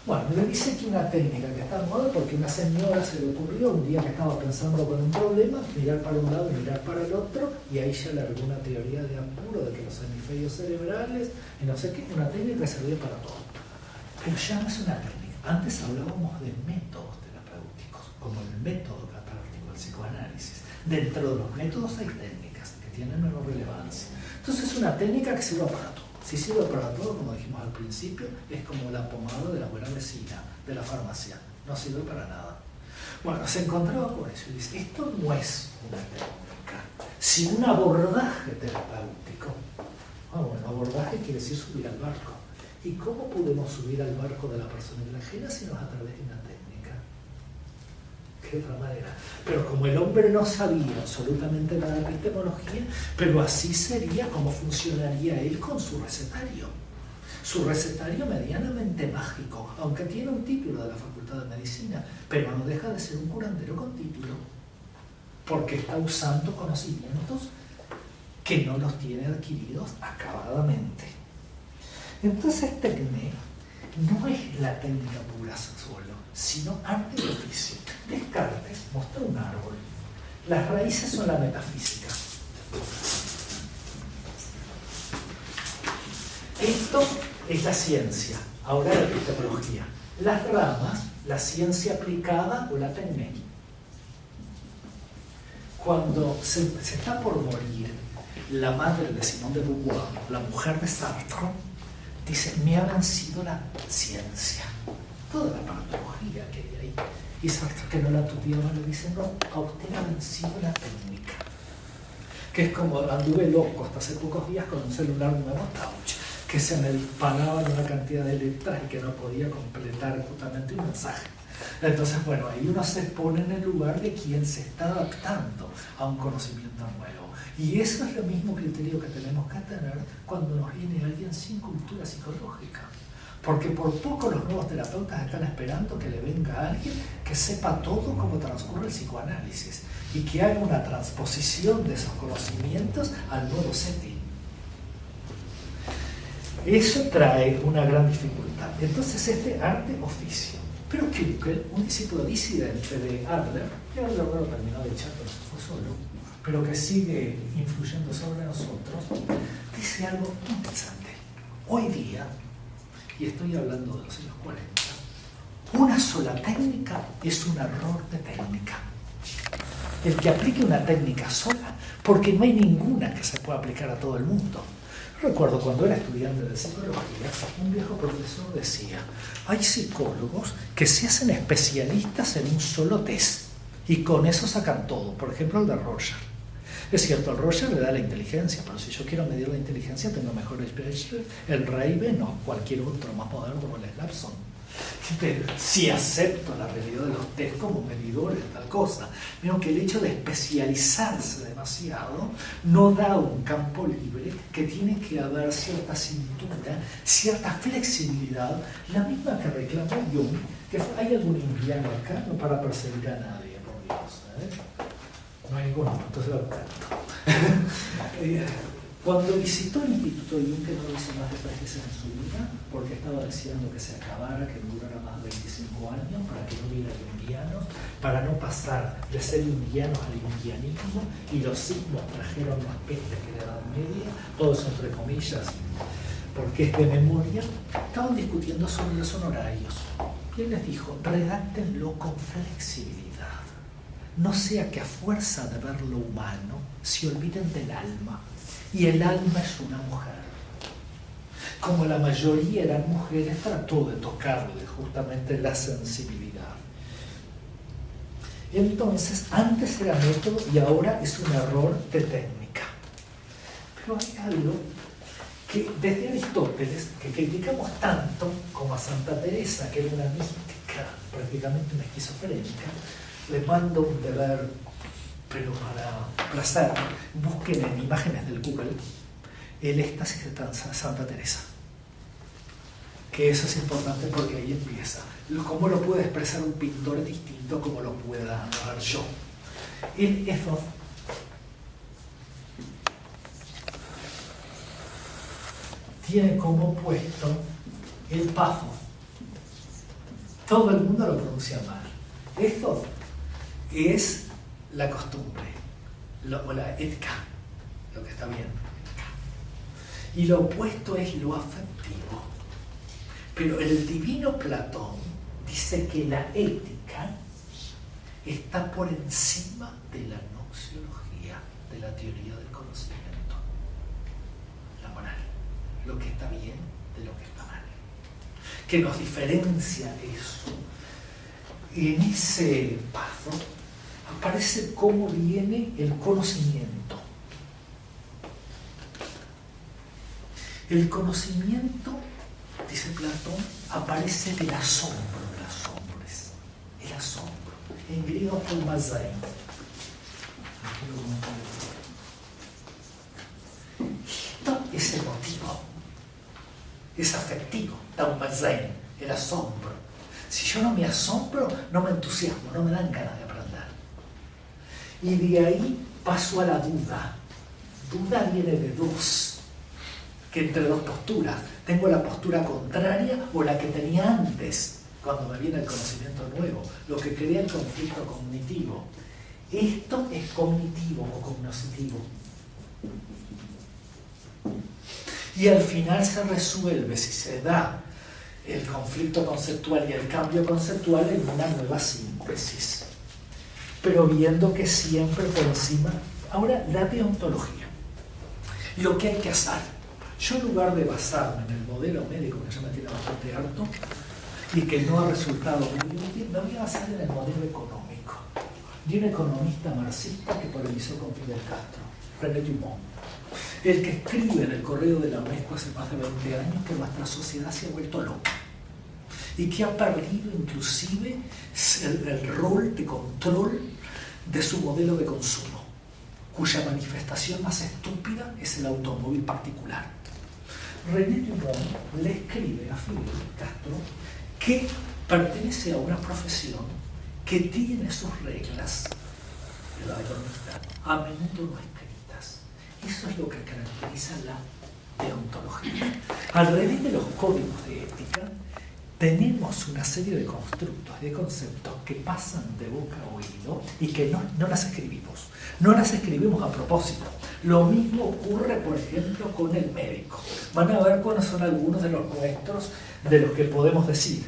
Bueno, le dice que una técnica que está en moda porque una señora se le ocurrió un día que estaba pensando con un problema, mirar para un lado y mirar para el otro, y ahí ya le agregó una teoría de apuro de que los hemisferios cerebrales y no sé qué, una técnica que servía para todo. Pero ya no es una técnica. Antes hablábamos de métodos terapéuticos, como el método terapéutico, el psicoanálisis. Dentro de los métodos hay técnicas que tienen menor relevancia. Entonces es una técnica que sirve para todo. Si sirve para todo, como dijimos al principio, es como la pomada de la buena vecina, de la farmacia. No sirve para nada. Bueno, se encontraba con eso y dice, esto no es una técnica, sino un abordaje terapéutico. Bueno, abordaje quiere decir subir al barco. ¿Y cómo podemos subir al barco de la personalidad ajena si no es a través de una técnica? ¿Qué otra manera? Pero como el hombre no sabía absolutamente nada de epistemología, pero así sería como funcionaría él con su recetario. Su recetario medianamente mágico, aunque tiene un título de la Facultad de Medicina, pero no deja de ser un curandero con título, porque está usando conocimientos que no los tiene adquiridos acabadamente. Entonces, tecné no es la técnica pura solo, sino arte y oficio. Descartes mostró un árbol. Las raíces son la metafísica. Esto es la ciencia, ahora la epistemología. Las ramas, la ciencia aplicada o la tecné. Cuando se está por morir la madre de Simone de Beauvoir, la mujer de Sartre, dice, me ha vencido la ciencia, toda la patología que hay ahí. Y Sartre, que no la tuteaba, le dice, no, a usted le ha vencido la técnica. Que es como anduve loco hasta hace pocos días con un celular nuevo touch, que se me disparaban una cantidad de letras y que no podía completar justamente un mensaje. Entonces, bueno, ahí uno se pone en el lugar de quien se está adaptando a un conocimiento nuevo. Y eso es el mismo criterio que tenemos que tener cuando nos viene alguien sin cultura psicológica. Porque por poco los nuevos terapeutas están esperando que le venga alguien que sepa todo cómo transcurre el psicoanálisis y que haga una transposición de esos conocimientos al nuevo setting. Eso trae una gran dificultad. Entonces, este arte-oficio. Pero Kierkegaard, un discípulo disidente de Adler, que Adler no lo terminó de echar, pero se fue solo, pero que sigue influyendo sobre nosotros, dice algo interesante. Hoy día, y estoy hablando de los años 40, una sola técnica es un error de técnica. El que aplique una técnica sola, porque no hay ninguna que se pueda aplicar a todo el mundo. Recuerdo cuando era estudiante de psicología, un viejo profesor decía, hay psicólogos que se hacen especialistas en un solo test y con eso sacan todo. Por ejemplo, el de Roger. Es cierto, el Roger le da la inteligencia, pero si yo quiero medir la inteligencia tengo mejores Bechdel, el Raven o cualquier otro más moderno como el Slapson. Si acepto la realidad de los test como medidores de tal cosa, veo que el hecho de especializarse demasiado no da un campo libre, que tiene que haber cierta cintura, cierta flexibilidad, la misma que reclama Jung, que hay algún indiano acá, no para perseguir a nadie, por Dios, no hay ninguno, entonces lo canto. Cuando visitó el Instituto de Jung, que no hizo más de 3 veces en su vida, porque estaba deseando que se acabara, que durara más de 25 años, para que no hubiera junguianos, para no pasar de ser junguianos al junguianismo, y los sismos trajeron más peste que la Edad Media, todo eso entre comillas, porque es de memoria. Estaban discutiendo sobre los honorarios. Y él les dijo, redáctenlo con flexibilidad. No sea que a fuerza de ver lo humano, se olviden del alma. Y el alma es una mujer. como la mayoría eran mujeres, trató de tocarle justamente la sensibilidad. Entonces, antes era método y ahora es un error de técnica. Pero hay algo que desde Aristóteles, que criticamos tanto como a Santa Teresa, que era una mística, prácticamente una esquizofrénica, les mando un deber, pero para hacer, busquen en imágenes del Google el éxtasis de Santa Teresa. Que eso es importante porque ahí empieza. ¿Cómo lo puede expresar un pintor distinto a como lo pueda dar yo? El eso tiene como opuesto el pafo. Todo el mundo lo pronuncia mal. Esto es la costumbre, o la ética, lo que está bien. Y lo opuesto es lo afectivo. Pero el divino Platón dice que la ética está por encima de la gnoseología, de la teoría del conocimiento. La moral, lo que está bien de lo que está mal. ¿Qué nos diferencia eso? En ese paso aparece cómo viene el conocimiento. El conocimiento, dice Platón, aparece del asombro de los hombres. El asombro. En griego, thaumazein. Esto es emotivo. Es afectivo. Thaumazein. El asombro. Si yo no me asombro, no me entusiasmo, no me dan ganas de aprender. Y de ahí paso a la duda. Duda viene de dos. Que entre dos posturas. Tengo la postura contraria o la que tenía antes, cuando me viene el conocimiento nuevo, lo que crea el conflicto cognitivo. Esto es cognitivo o cognoscitivo. Y al final se resuelve, si se da el conflicto conceptual y el cambio conceptual, en una nueva síntesis. Pero viendo que siempre por encima. Ahora, la deontología. Lo que hay que hacer. Yo, en lugar de basarme en el modelo médico, que ya me tiene bastante harto, y que no ha resultado muy útil, me voy a basar en el modelo económico. De un economista marxista que polemizó con Fidel Castro, René Dumont. El que escribe en el correo de la UNESCO hace más de 20 años que nuestra sociedad se ha vuelto loca. Y que ha perdido inclusive el rol de control de su modelo de consumo, cuya manifestación más estúpida es el automóvil particular. René Dumont le escribe a Fidel Castro que pertenece a una profesión que tiene sus reglas, la economista, a menudo no escritas. Eso es lo que caracteriza la deontología. Al revés de los códigos de ética, tenemos una serie de constructos, de conceptos que pasan de boca a oído y que no las escribimos. No las escribimos a propósito. Lo mismo ocurre, por ejemplo, con el médico. Van a ver cuáles son algunos de los nuestros, de los que podemos decir.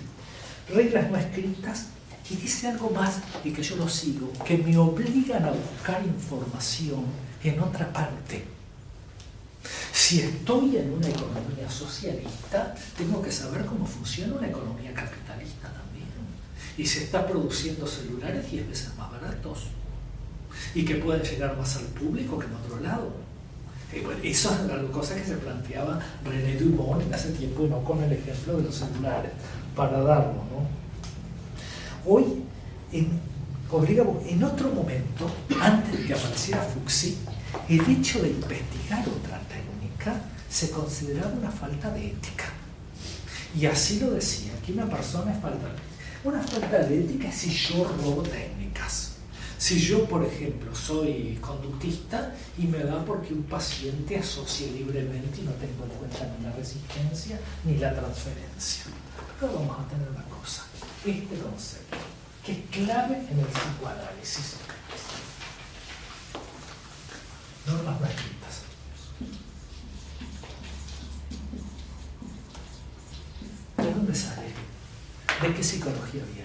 Reglas no escritas, y dice algo más, y que yo lo sigo, que me obligan a buscar información en otra parte. Si estoy en una economía socialista, tengo que saber cómo funciona una economía capitalista también. Y se está produciendo celulares 10 veces más baratos. Y que pueden llegar más al público que en otro lado. Bueno, eso es una cosa que se planteaba René Dumont en hace tiempo, y no con el ejemplo de los celulares, para darlo, ¿no? Hoy, en otro momento, antes de que apareciera Fuchsi, el hecho de investigar otra técnica se consideraba una falta de ética. Y así lo decía, que una persona es una falta de ética es si yo robo técnicas. Si yo, por ejemplo, soy conductista y me da porque un paciente asocia libremente y no tengo en cuenta ni la resistencia ni la transferencia. Pero vamos a tener una cosa, este concepto, que es clave en el psicoanálisis. Normas no escritas. ¿De dónde sale? ¿De qué psicología viene?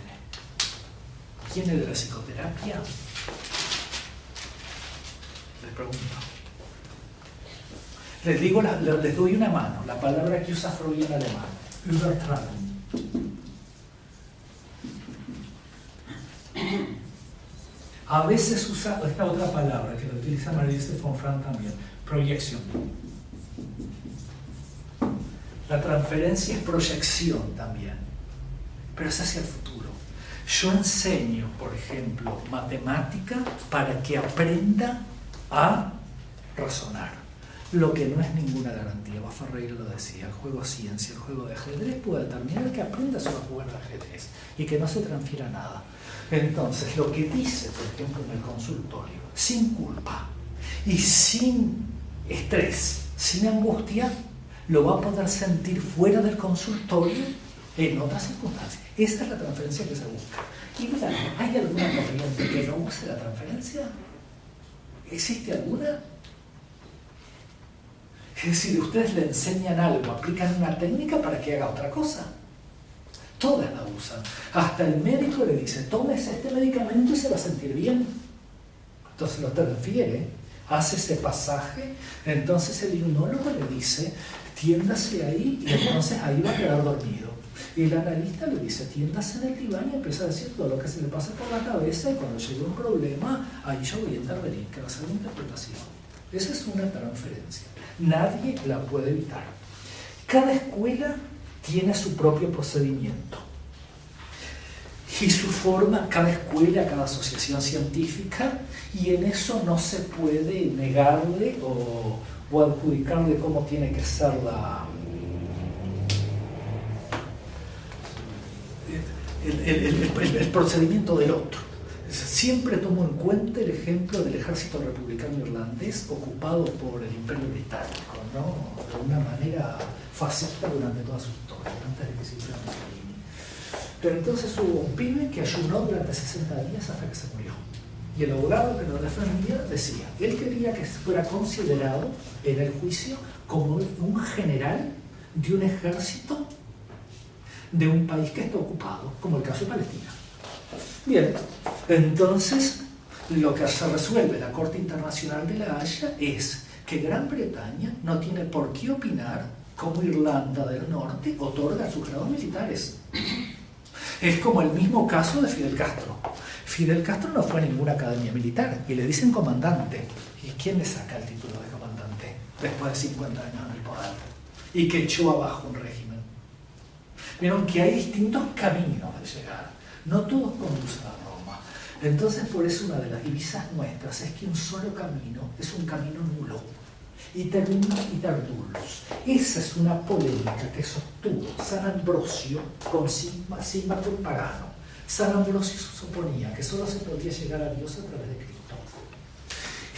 ¿Viene de la psicoterapia? Les pregunto. Les doy una mano, la palabra que usa Freud en alemán, übertragen. A veces usa esta otra palabra que la utiliza Marie-Louise von Franz también, proyección. La transferencia es proyección también, pero es hacia el futuro. Yo enseño, por ejemplo, matemática para que aprenda a razonar, lo que no es ninguna garantía. Ferreira lo decía, el juego ciencia, el juego de ajedrez puede determinar que aprenda solo a jugar de ajedrez y que no se transfiera nada. Entonces, lo que dice, por ejemplo, en el consultorio, sin culpa y sin estrés, sin angustia, lo va a poder sentir fuera del consultorio en otras circunstancias. Esa es la transferencia que se busca. Y mira, ¿hay alguna corriente que no use la transferencia? ¿Existe alguna? Es decir, ustedes le enseñan algo, aplican una técnica para que haga otra cosa. Todas la usan. Hasta el médico le dice, tómese este medicamento y se va a sentir bien. Entonces lo transfiere, hace ese pasaje, entonces el inmunólogo le dice, tiéndase ahí y entonces ahí va a quedar dormido. Y el analista le dice, tiéndase en el diván y empieza a decir todo lo que se le pasa por la cabeza y cuando llegue un problema, ahí yo voy a intervenir, que va a ser una interpretación. Esa es una transferencia. Nadie la puede evitar. Cada escuela tiene su propio procedimiento y su forma, cada escuela, cada asociación científica, y en eso no se puede negarle o adjudicarle cómo tiene que ser el procedimiento del otro. Siempre tomo en cuenta el ejemplo del ejército republicano irlandés ocupado por el Imperio Británico, ¿no? De una manera fascista durante toda su historia, antes de que se hiciera Mussolini. Pero entonces hubo un pibe que ayunó durante 60 días hasta que se murió. Y el abogado que lo defendía decía, él quería que fuera considerado en el juicio como un general de un ejército de un país que está ocupado, como el caso de Palestina. Bien, entonces lo que se resuelve en la Corte Internacional de la Haya es que Gran Bretaña no tiene por qué opinar cómo Irlanda del Norte otorga sus grados militares. Es como el mismo caso de Fidel Castro. Fidel Castro no fue a ninguna academia militar y le dicen comandante. ¿Y quién le saca el título de comandante después de 50 años en el poder? Y que echó abajo un régimen. Vieron que hay distintos caminos de llegar. No todos conducen a Roma. Entonces, por eso una de las divisas nuestras es que un solo camino es un camino nulo. Iterminus iter-dulus. Esa es una polémica que sostuvo San Ambrosio con Símaco el pagano. San Ambrosio suponía que solo se podía llegar a Dios a través de Cristo.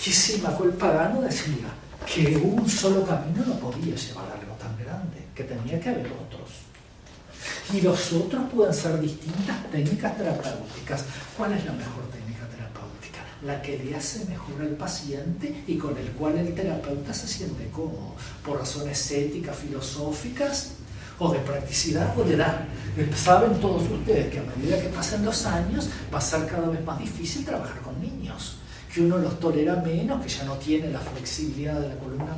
Y Símaco el pagano decía que un solo camino no podía llevar a algo tan grande, que tenía que haber otros. Y los otros pueden ser distintas técnicas terapéuticas. ¿Cuál es la mejor técnica terapéutica? La que le hace mejor al paciente y con el cual el terapeuta se siente cómodo, por razones éticas, filosóficas o de practicidad o de edad. Saben todos ustedes que a medida que pasan los años va a ser cada vez más difícil trabajar con niños, que uno los tolera menos, que ya no tiene la flexibilidad de la columna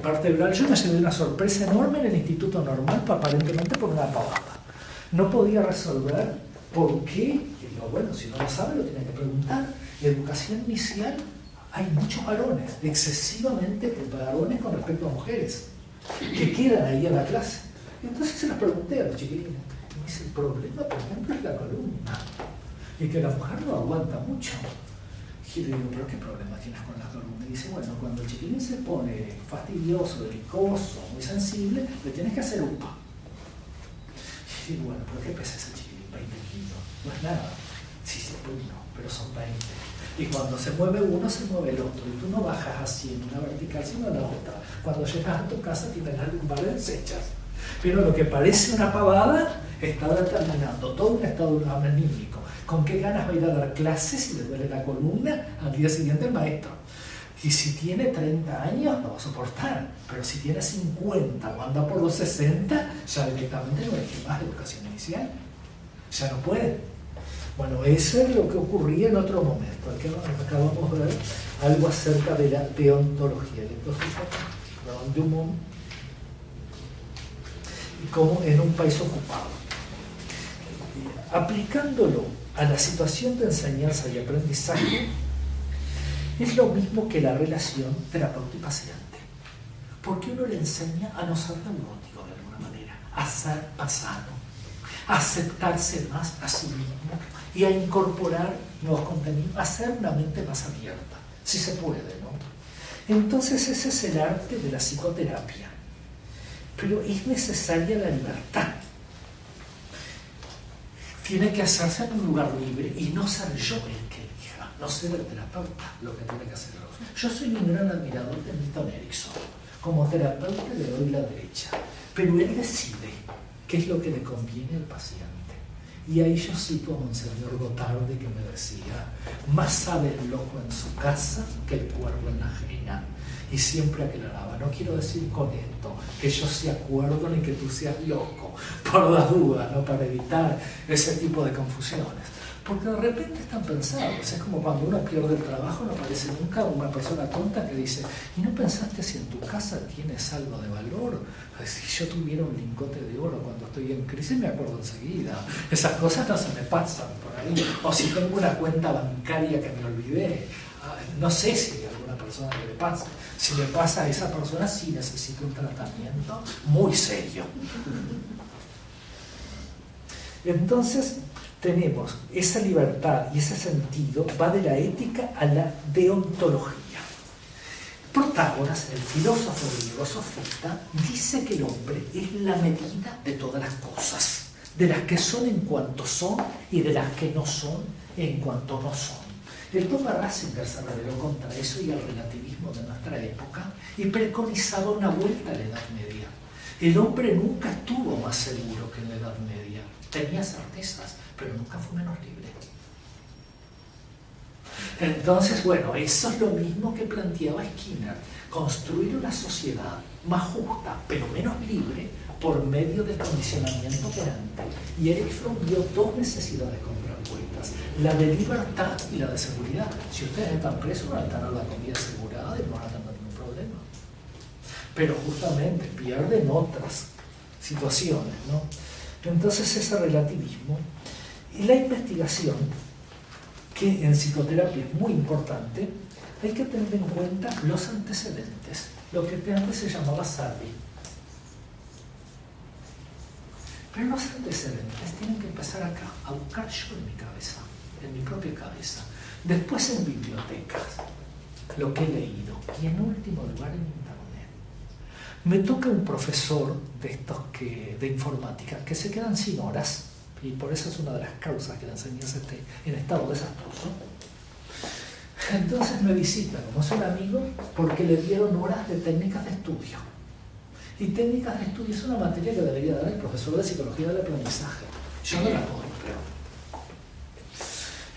vertebral. Yo me llevé una sorpresa enorme en el Instituto Normal, aparentemente por una pavada. No podía resolver por qué, y digo, bueno, si no lo sabe lo tiene que preguntar. En educación inicial hay muchos varones, excesivamente varones con respecto a mujeres, que quedan ahí en la clase. Y entonces se las pregunté a los chiquilines. Y me dice, el problema, por ejemplo, es la columna, y que la mujer no aguanta mucho. Y le digo, ¿pero qué problema tienes con la columna? Y dice, bueno, cuando el chiquilín se pone fastidioso, delicoso, muy sensible, le tienes que hacer UPA. Y digo, bueno, ¿pero qué pesa ese chiquilín? 20 kilos. No es nada. Sí, sí, uno, pero son 20. Y cuando se mueve uno, se mueve el otro. Y tú no bajas así en una vertical, sino en la otra. Cuando llegas a tu casa tienes las lumbares deshechas. Pero lo que parece una pavada está determinando todo un estado anímico. ¿Con qué ganas va a ir a dar clases si le duele la columna al día siguiente el maestro? Y si tiene 30 años, no va a soportar. Pero si tiene 50 o anda por los 60, ya directamente no hay más educación inicial. Ya no puede. Bueno, eso es lo que ocurría en otro momento. Aquí acabamos de ver algo acerca de la deontología. Entonces, Saint Dumont, como en un país ocupado. Aplicándolo a la situación de enseñanza y aprendizaje, es lo mismo que la relación terapeuta y paciente. Porque uno le enseña a no ser neurótico de alguna manera, a ser pasado, a aceptarse más a sí mismo y a incorporar nuevos contenidos, a hacer una mente más abierta, si se puede, ¿no? Entonces ese es el arte de la psicoterapia. Pero es necesaria la libertad. Tiene que hacerse en un lugar libre y no ser yo el que elija, no ser el terapeuta lo que tiene que hacer. Yo soy un gran admirador de Milton Erickson. Como terapeuta le doy la derecha, pero él decide qué es lo que le conviene al paciente. Y ahí yo cito a Monseñor Gotarde, que me decía: más sabe el loco en su casa que el cuervo en la ajena. Y siempre aclaraba: no quiero decir con esto que yo sea cuerdo ni que tú seas loco, por la duda, ¿no? Para evitar ese tipo de confusiones. Porque de repente están pensados, es como cuando uno pierde el trabajo, no aparece nunca una persona tonta que dice: ¿y no pensaste si en tu casa tienes algo de valor? Si yo tuviera un lingote de oro cuando estoy en crisis, me acuerdo enseguida. Esas cosas no se me pasan por ahí. O si tengo una cuenta bancaria que me olvidé, no sé si hay alguna persona que le pasa. Si le pasa a esa persona, sí necesita un tratamiento muy serio. Entonces, tenemos esa libertad y ese sentido, va de la ética a la deontología. Protágoras, el filósofo griego sofista, dice que el hombre es la medida de todas las cosas, de las que son en cuanto son y de las que no son en cuanto no son. El Thomas Ratzinger se rebeló contra eso y el relativismo de nuestra época y preconizaba una vuelta a la Edad Media. El hombre nunca estuvo más seguro que en la Edad Media. Tenía certezas, pero nunca fue menos libre. Entonces, bueno, eso es lo mismo que planteaba Skinner: construir una sociedad más justa, pero menos libre, por medio del condicionamiento operante. Y Eric Fromm vio dos necesidades contrapuestas: la de libertad y la de seguridad. Si ustedes están presos, van a tener la comida asegurada y no van a tener ningún problema. Pero justamente pierden otras situaciones, ¿no? Entonces ese relativismo y la investigación, que en psicoterapia es muy importante, hay que tener en cuenta los antecedentes, lo que antes se llamaba SARBI. Pero los antecedentes tienen que empezar acá, a buscar yo en mi cabeza, en mi propia cabeza, después en bibliotecas, lo que he leído, y en último lugar en internet. Me toca un profesor de estos de informática que se quedan sin horas, y por eso es una de las causas que la enseñanza esté en estado desastroso. Entonces me visita como son amigos porque le dieron horas de técnicas de estudio. Y técnicas de estudio es una materia que debería dar el profesor de psicología del aprendizaje. Yo no la doy,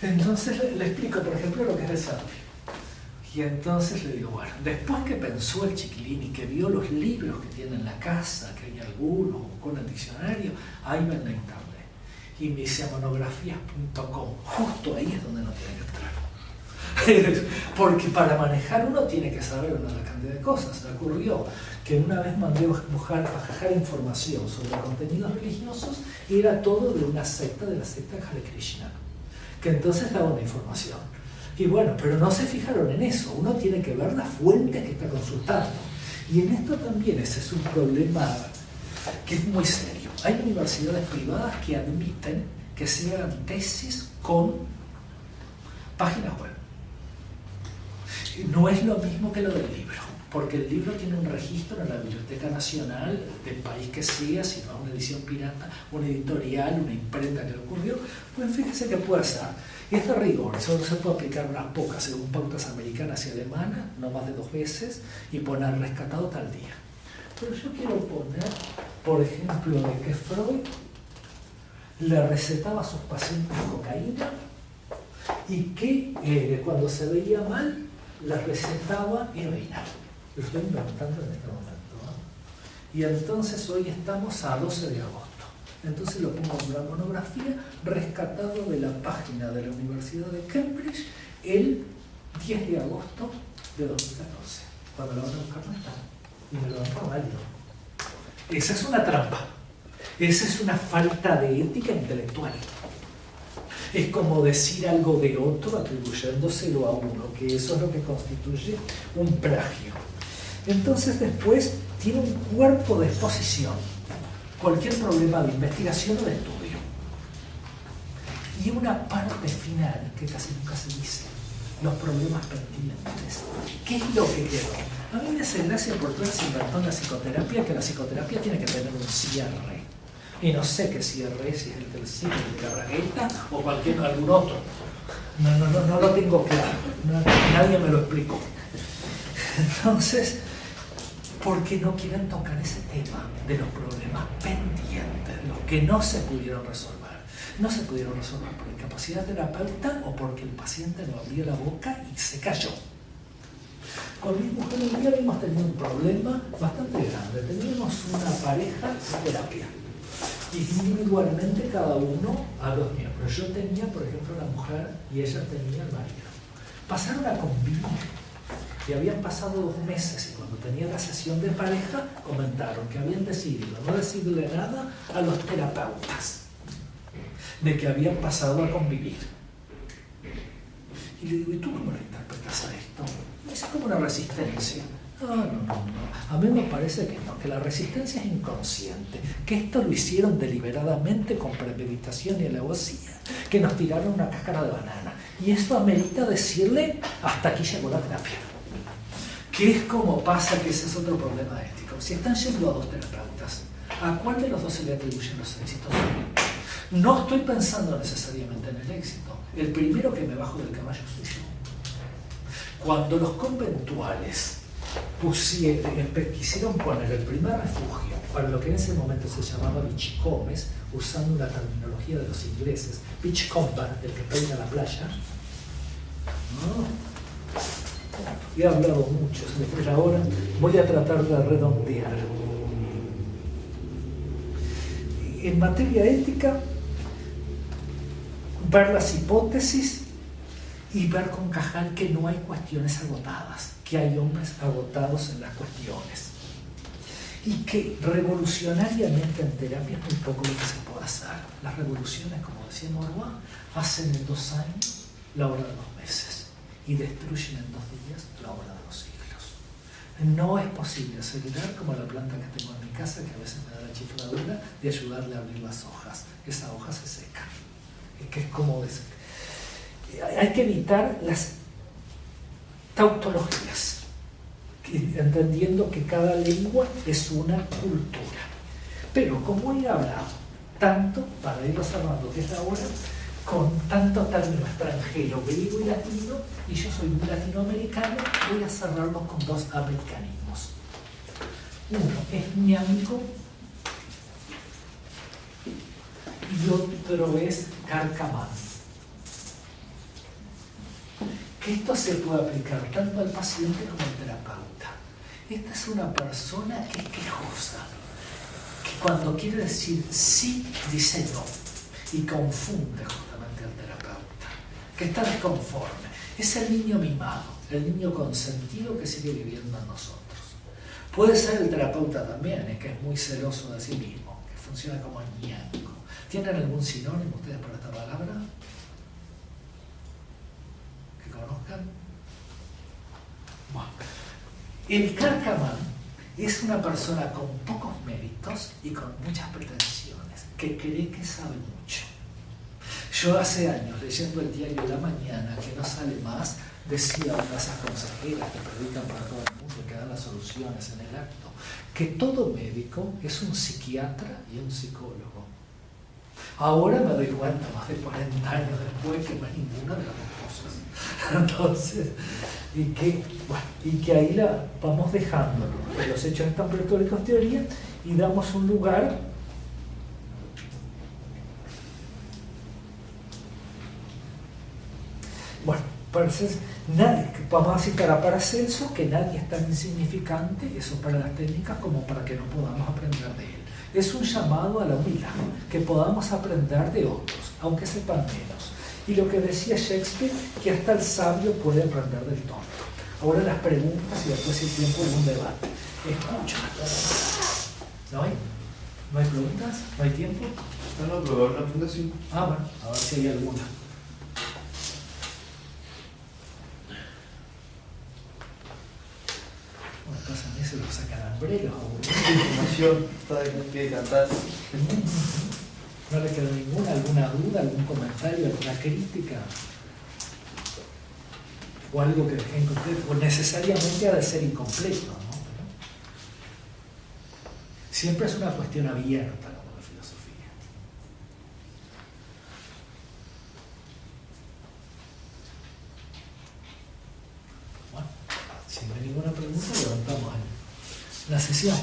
pero... Entonces le explico, por ejemplo, lo que es el SARBI. Y entonces le digo: bueno, después que pensó el chiquilín y que vio los libros que tiene en la casa, que hay algunos, con el diccionario, ahí va en la internet. Y me dice: monografías.com. Justo ahí es donde no tiene que entrar. Porque para manejar uno tiene que saber una cantidad de cosas. Me ocurrió que una vez mandé a bajar información sobre contenidos religiosos y era todo de una secta, de la secta Hare Krishna, que entonces daba una información. Y bueno, pero no se fijaron en eso. Uno tiene que ver las fuentes que está consultando. Y en esto también ese es un problema que es muy serio. Hay universidades privadas que admiten que se hagan tesis con páginas web. No es lo mismo que lo del libro, porque el libro tiene un registro en la Biblioteca Nacional del país que sea, si no una edición pirata, una editorial, una imprenta que le ocurrió. Pues fíjese que puede ser. Es de rigor, solo se puede aplicar unas pocas según pautas americanas y alemanas, no más de 2 veces, y poner rescatado tal día. Pero yo quiero poner, por ejemplo, de que Freud le recetaba a sus pacientes cocaína y que cuando se veía mal, les recetaba heroína. Lo estoy inventando en este momento, ¿no? Y entonces hoy estamos a 12 de agosto. Entonces lo pongo en una monografía rescatado de la página de la Universidad de Cambridge el 10 de agosto de 2014. Cuando lo van a buscar no está. y me lo dan por válido. Esa es una trampa. Esa es una falta de ética intelectual. Es como decir algo de otro atribuyéndoselo a uno, que eso es lo que constituye un plagio. Entonces después tiene un cuerpo de exposición, cualquier problema de investigación o de estudio. Y una parte final que casi nunca se dice, los problemas pendientes. ¿Qué es lo que quedó? A mí me hace gracia porque se inventó en la psicoterapia que la psicoterapia tiene que tener un cierre. Y no sé qué cierre es, si es el del ciclo de la bragueta o algún otro. No lo tengo claro. Nadie me lo explicó. Entonces, ¿por qué no quieren tocar ese tema de los problemas pendientes, de los que no se pudieron resolver? No se pudieron resolver por incapacidad terapeuta o porque el paciente no abrió la boca y se cayó. Con mi mujer un día habíamos tenido un problema bastante grande. Teníamos una pareja de terapia. Individualmente cada uno a dos miembros. Yo tenía, por ejemplo, la mujer y ella tenía el marido. Pasaron a convivir. Y habían pasado 2 meses y cuando tenían la sesión de pareja comentaron que habían decidido no decirle nada a los terapeutas de que habían pasado a convivir. Y le digo, ¿y tú cómo lo interpretas a esto? Es como una resistencia. No. A mí me parece que no, que la resistencia es inconsciente, que esto lo hicieron deliberadamente con premeditación y alevosía, que nos tiraron una cáscara de banana. Y esto amerita decirle, hasta aquí llegó la terapia. Que es como pasa, que ese es otro problema ético. Si están yendo a 2 terapeutas, ¿a cuál de los 2 se le atribuyen los éxitos? No estoy pensando necesariamente en el éxito. El primero que me bajo del caballo soy yo. Cuando los conventuales quisieron poner el primer refugio para lo que en ese momento se llamaba bichicomes, usando una terminología de los ingleses, beach combat, el que peina la playa, ¿no? He hablado mucho, después ahora voy a tratar de redondear. En materia ética, ver las hipótesis y ver con Cajal que no hay cuestiones agotadas, que hay hombres agotados en las cuestiones. Y que revolucionariamente en terapia es muy poco lo que se puede hacer. Las revoluciones, como decía Morva, hacen en 2 años la obra de 2 meses y destruyen en 2 días la obra de 2 siglos. No es posible acelerar como la planta que tengo en mi casa, que a veces me da la chifladura, de ayudarle a abrir las hojas. Esa hoja se seca. Que es como hay que evitar las tautologías, entendiendo que cada lengua es una cultura. Pero como he hablado tanto, para irlo cerrando, que es ahora, con tanto término extranjero, griego y latino, y yo soy un latinoamericano, voy a cerrarlo con 2 americanismos. Uno es ñámico y otro es carcamán. Que esto se puede aplicar tanto al paciente como al terapeuta. Esta es una persona que es quejosa, que cuando quiere decir sí, dice no, y confunde justamente al terapeuta, que está desconforme. Es el niño mimado, el niño consentido que sigue viviendo en nosotros. Puede ser el terapeuta también, que es muy celoso de sí mismo, que funciona como ñánico. ¿Tienen algún sinónimo ustedes para esta palabra? ¿Que conozcan? Bueno, el carcamán es una persona con pocos méritos y con muchas pretensiones, que cree que sabe mucho. Yo hace años, leyendo el diario La Mañana, que no sale más, decía una de esas consejeras que predican para todo el mundo, que dan las soluciones en el acto, que todo médico es un psiquiatra y un psicólogo. Ahora me doy cuenta, más de 40 años después, que no es ninguna de las 2 cosas. Entonces, y que ahí la vamos dejando. Los hechos están pretóricos teoría y damos un lugar vamos a citar a Paracelso, que nadie es tan insignificante, eso para las técnicas, como para que no podamos aprender de él. Es un llamado a la humildad, que podamos aprender de otros, aunque sepan menos. Y lo que decía Shakespeare, que hasta el sabio puede aprender del tonto. Ahora las preguntas y después el tiempo de un debate. Escucha. ¿No hay preguntas? ¿No hay tiempo? No, pero una pregunta sí. Ah, bueno, a ver si hay alguna. Bueno, pasan eso, los sacan hambre, los aburridos. Información, está de cantar. ¿No le queda alguna duda, algún comentario, alguna crítica? O algo que deje incompleto, o necesariamente ha de ser incompleto, ¿no? Siempre es una cuestión abierta, como la filosofía. Bueno, si no hay ninguna pregunta, levantamos la sesión.